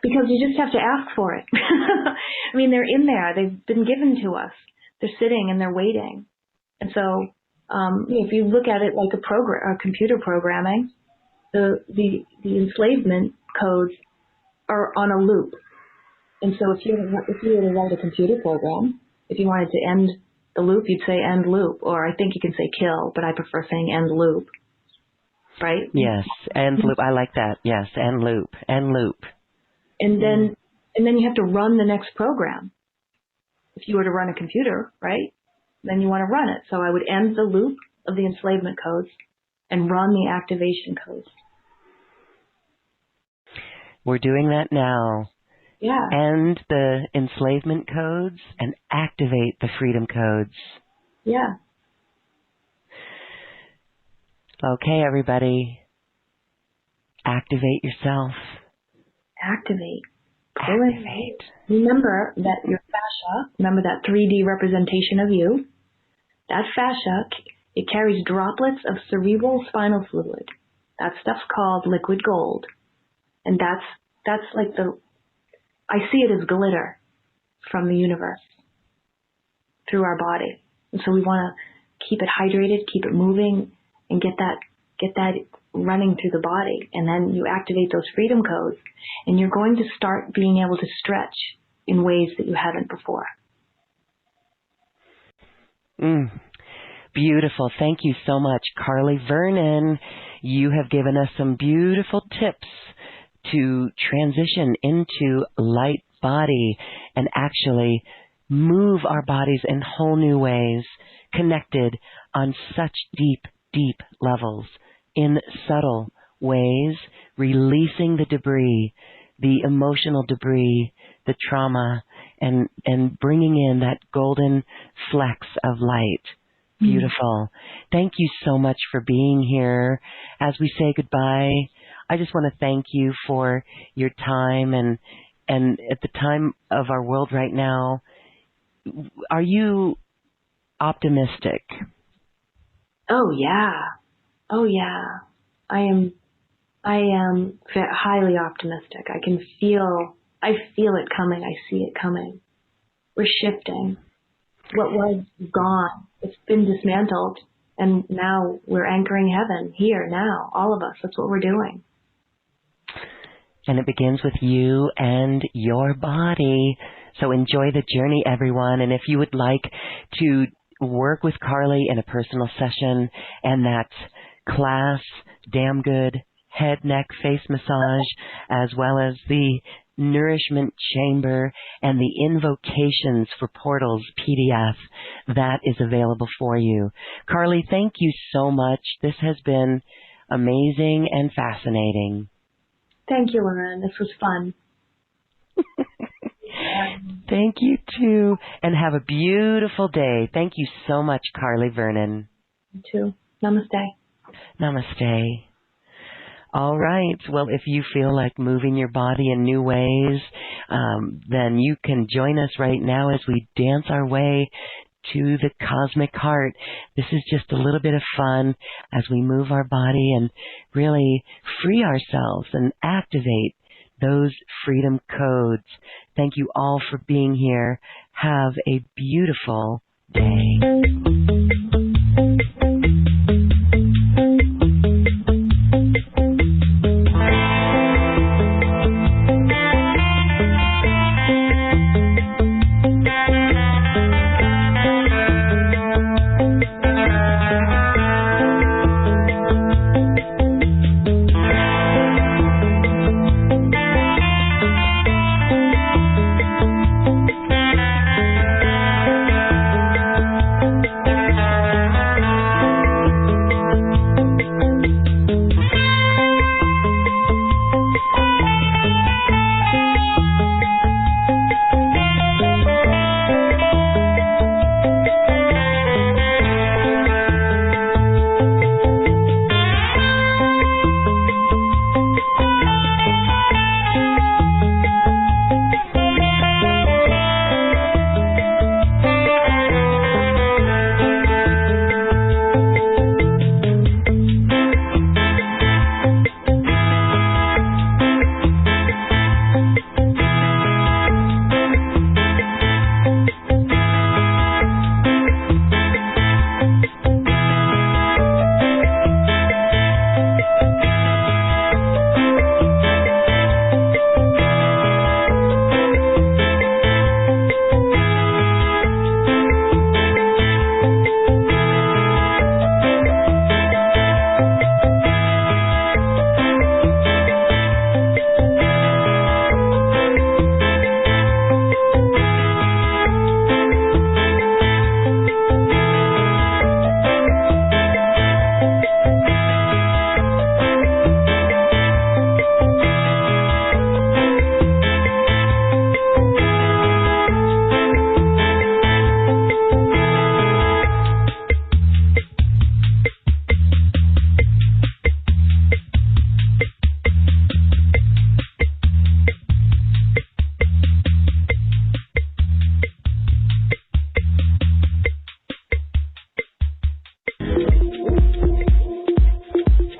because you just have to ask for it. I mean, they're in there. They've been given to us. They're sitting and they're waiting. And so if you look at it like a computer programming, the enslavement codes are on a loop. And so if you were to write a computer program, if you wanted to end the loop, you'd say end loop, or I think you can say kill, but I prefer saying end loop, right? Yes, end loop. I like that. Yes, end loop, end loop. And then you have to run the next program. If you were to run a computer, right, then you want to run it. So I would end the loop of the enslavement codes and run the activation codes. We're doing that now. Yeah. End the enslavement codes and activate the freedom codes. Yeah. Okay, everybody. Activate yourself. Activate. Activate. Remember that your fascia, remember that 3D representation of you, that fascia, it carries droplets of cerebral spinal fluid. That stuff's called liquid gold. And that's like I see it as glitter from the universe through our body. And so we want to keep it hydrated, keep it moving, and get that running through the body. And then you activate those freedom codes, and you're going to start being able to stretch in ways that you haven't before. Beautiful. Thank you so much, Carly Vernon. You have given us some beautiful tips to transition into LightBody and actually move our bodies in whole new ways, connected on such deep, deep levels, in subtle ways, releasing the debris, the emotional debris, the trauma, and bringing in that golden flecks of light Beautiful. Thank you so much for being here. As we say goodbye, I just want to thank you for your time, and at the time of our world right now, are you optimistic? Oh yeah. Oh yeah. I am highly optimistic. I feel it coming. I see it coming. We're shifting. What was gone, it's been dismantled, and now we're anchoring heaven here now, all of us. That's what we're doing. And it begins with you and your body. So enjoy the journey, everyone. And if you would like to work with Carly in a personal session, and that's class, damn good, head, neck, face massage, as well as the nourishment chamber and the invocations for portals PDF, that is available for you. Carly, thank you so much. This has been amazing and fascinating. Thank you, Lauren. This was fun. Thank you too, and have a beautiful day. Thank you so much, Carly Vernon. You too. Namaste. Namaste. All right. Well, if you feel like moving your body in new ways, then you can join us right now as we dance our way to the cosmic heart. This is just a little bit of fun as we move our body and really free ourselves and activate those freedom codes. Thank you all for being here. Have a beautiful day.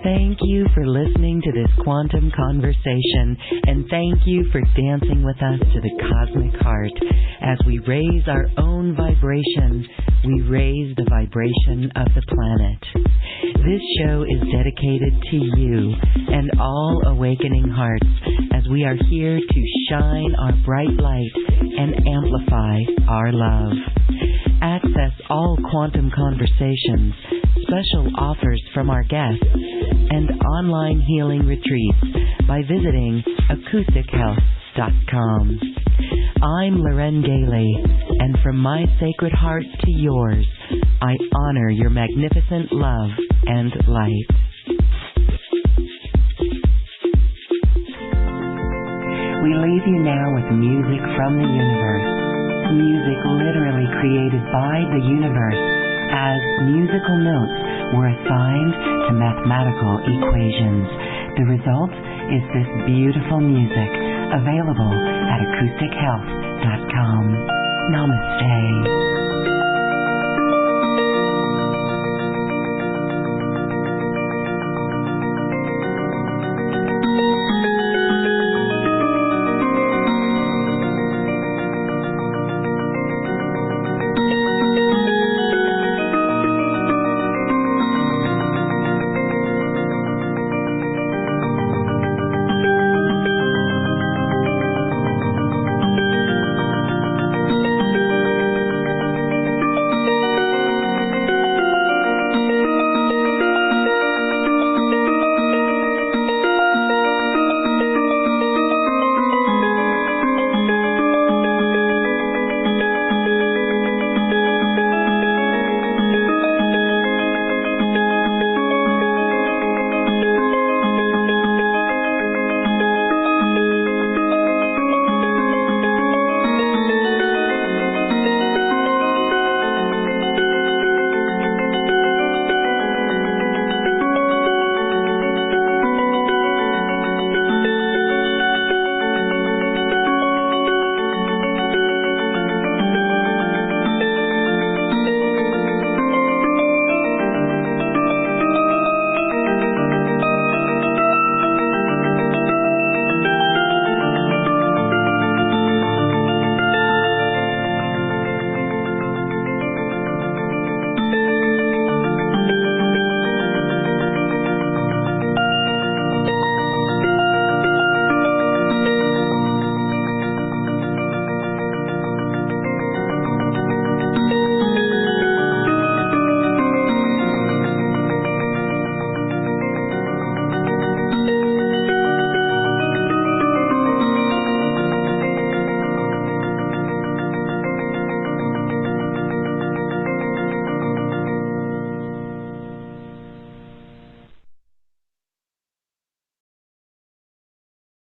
Thank you for listening to this quantum conversation, and thank you for dancing with us to the cosmic heart. As we raise our own vibration, we raise the vibration of the planet. This show is dedicated to you and all awakening hearts, as we are here to shine our bright light and amplify our love. Access all quantum conversations, special offers from our guests, and online healing retreats by visiting acoustichealth.com. I'm Loren Gailey, and from my sacred heart to yours, I honor your magnificent love and light. We leave you now with music from the universe. Music literally created by the universe, as musical notes were assigned to mathematical equations. The result is this beautiful music available at acoustichealth.com. Namaste.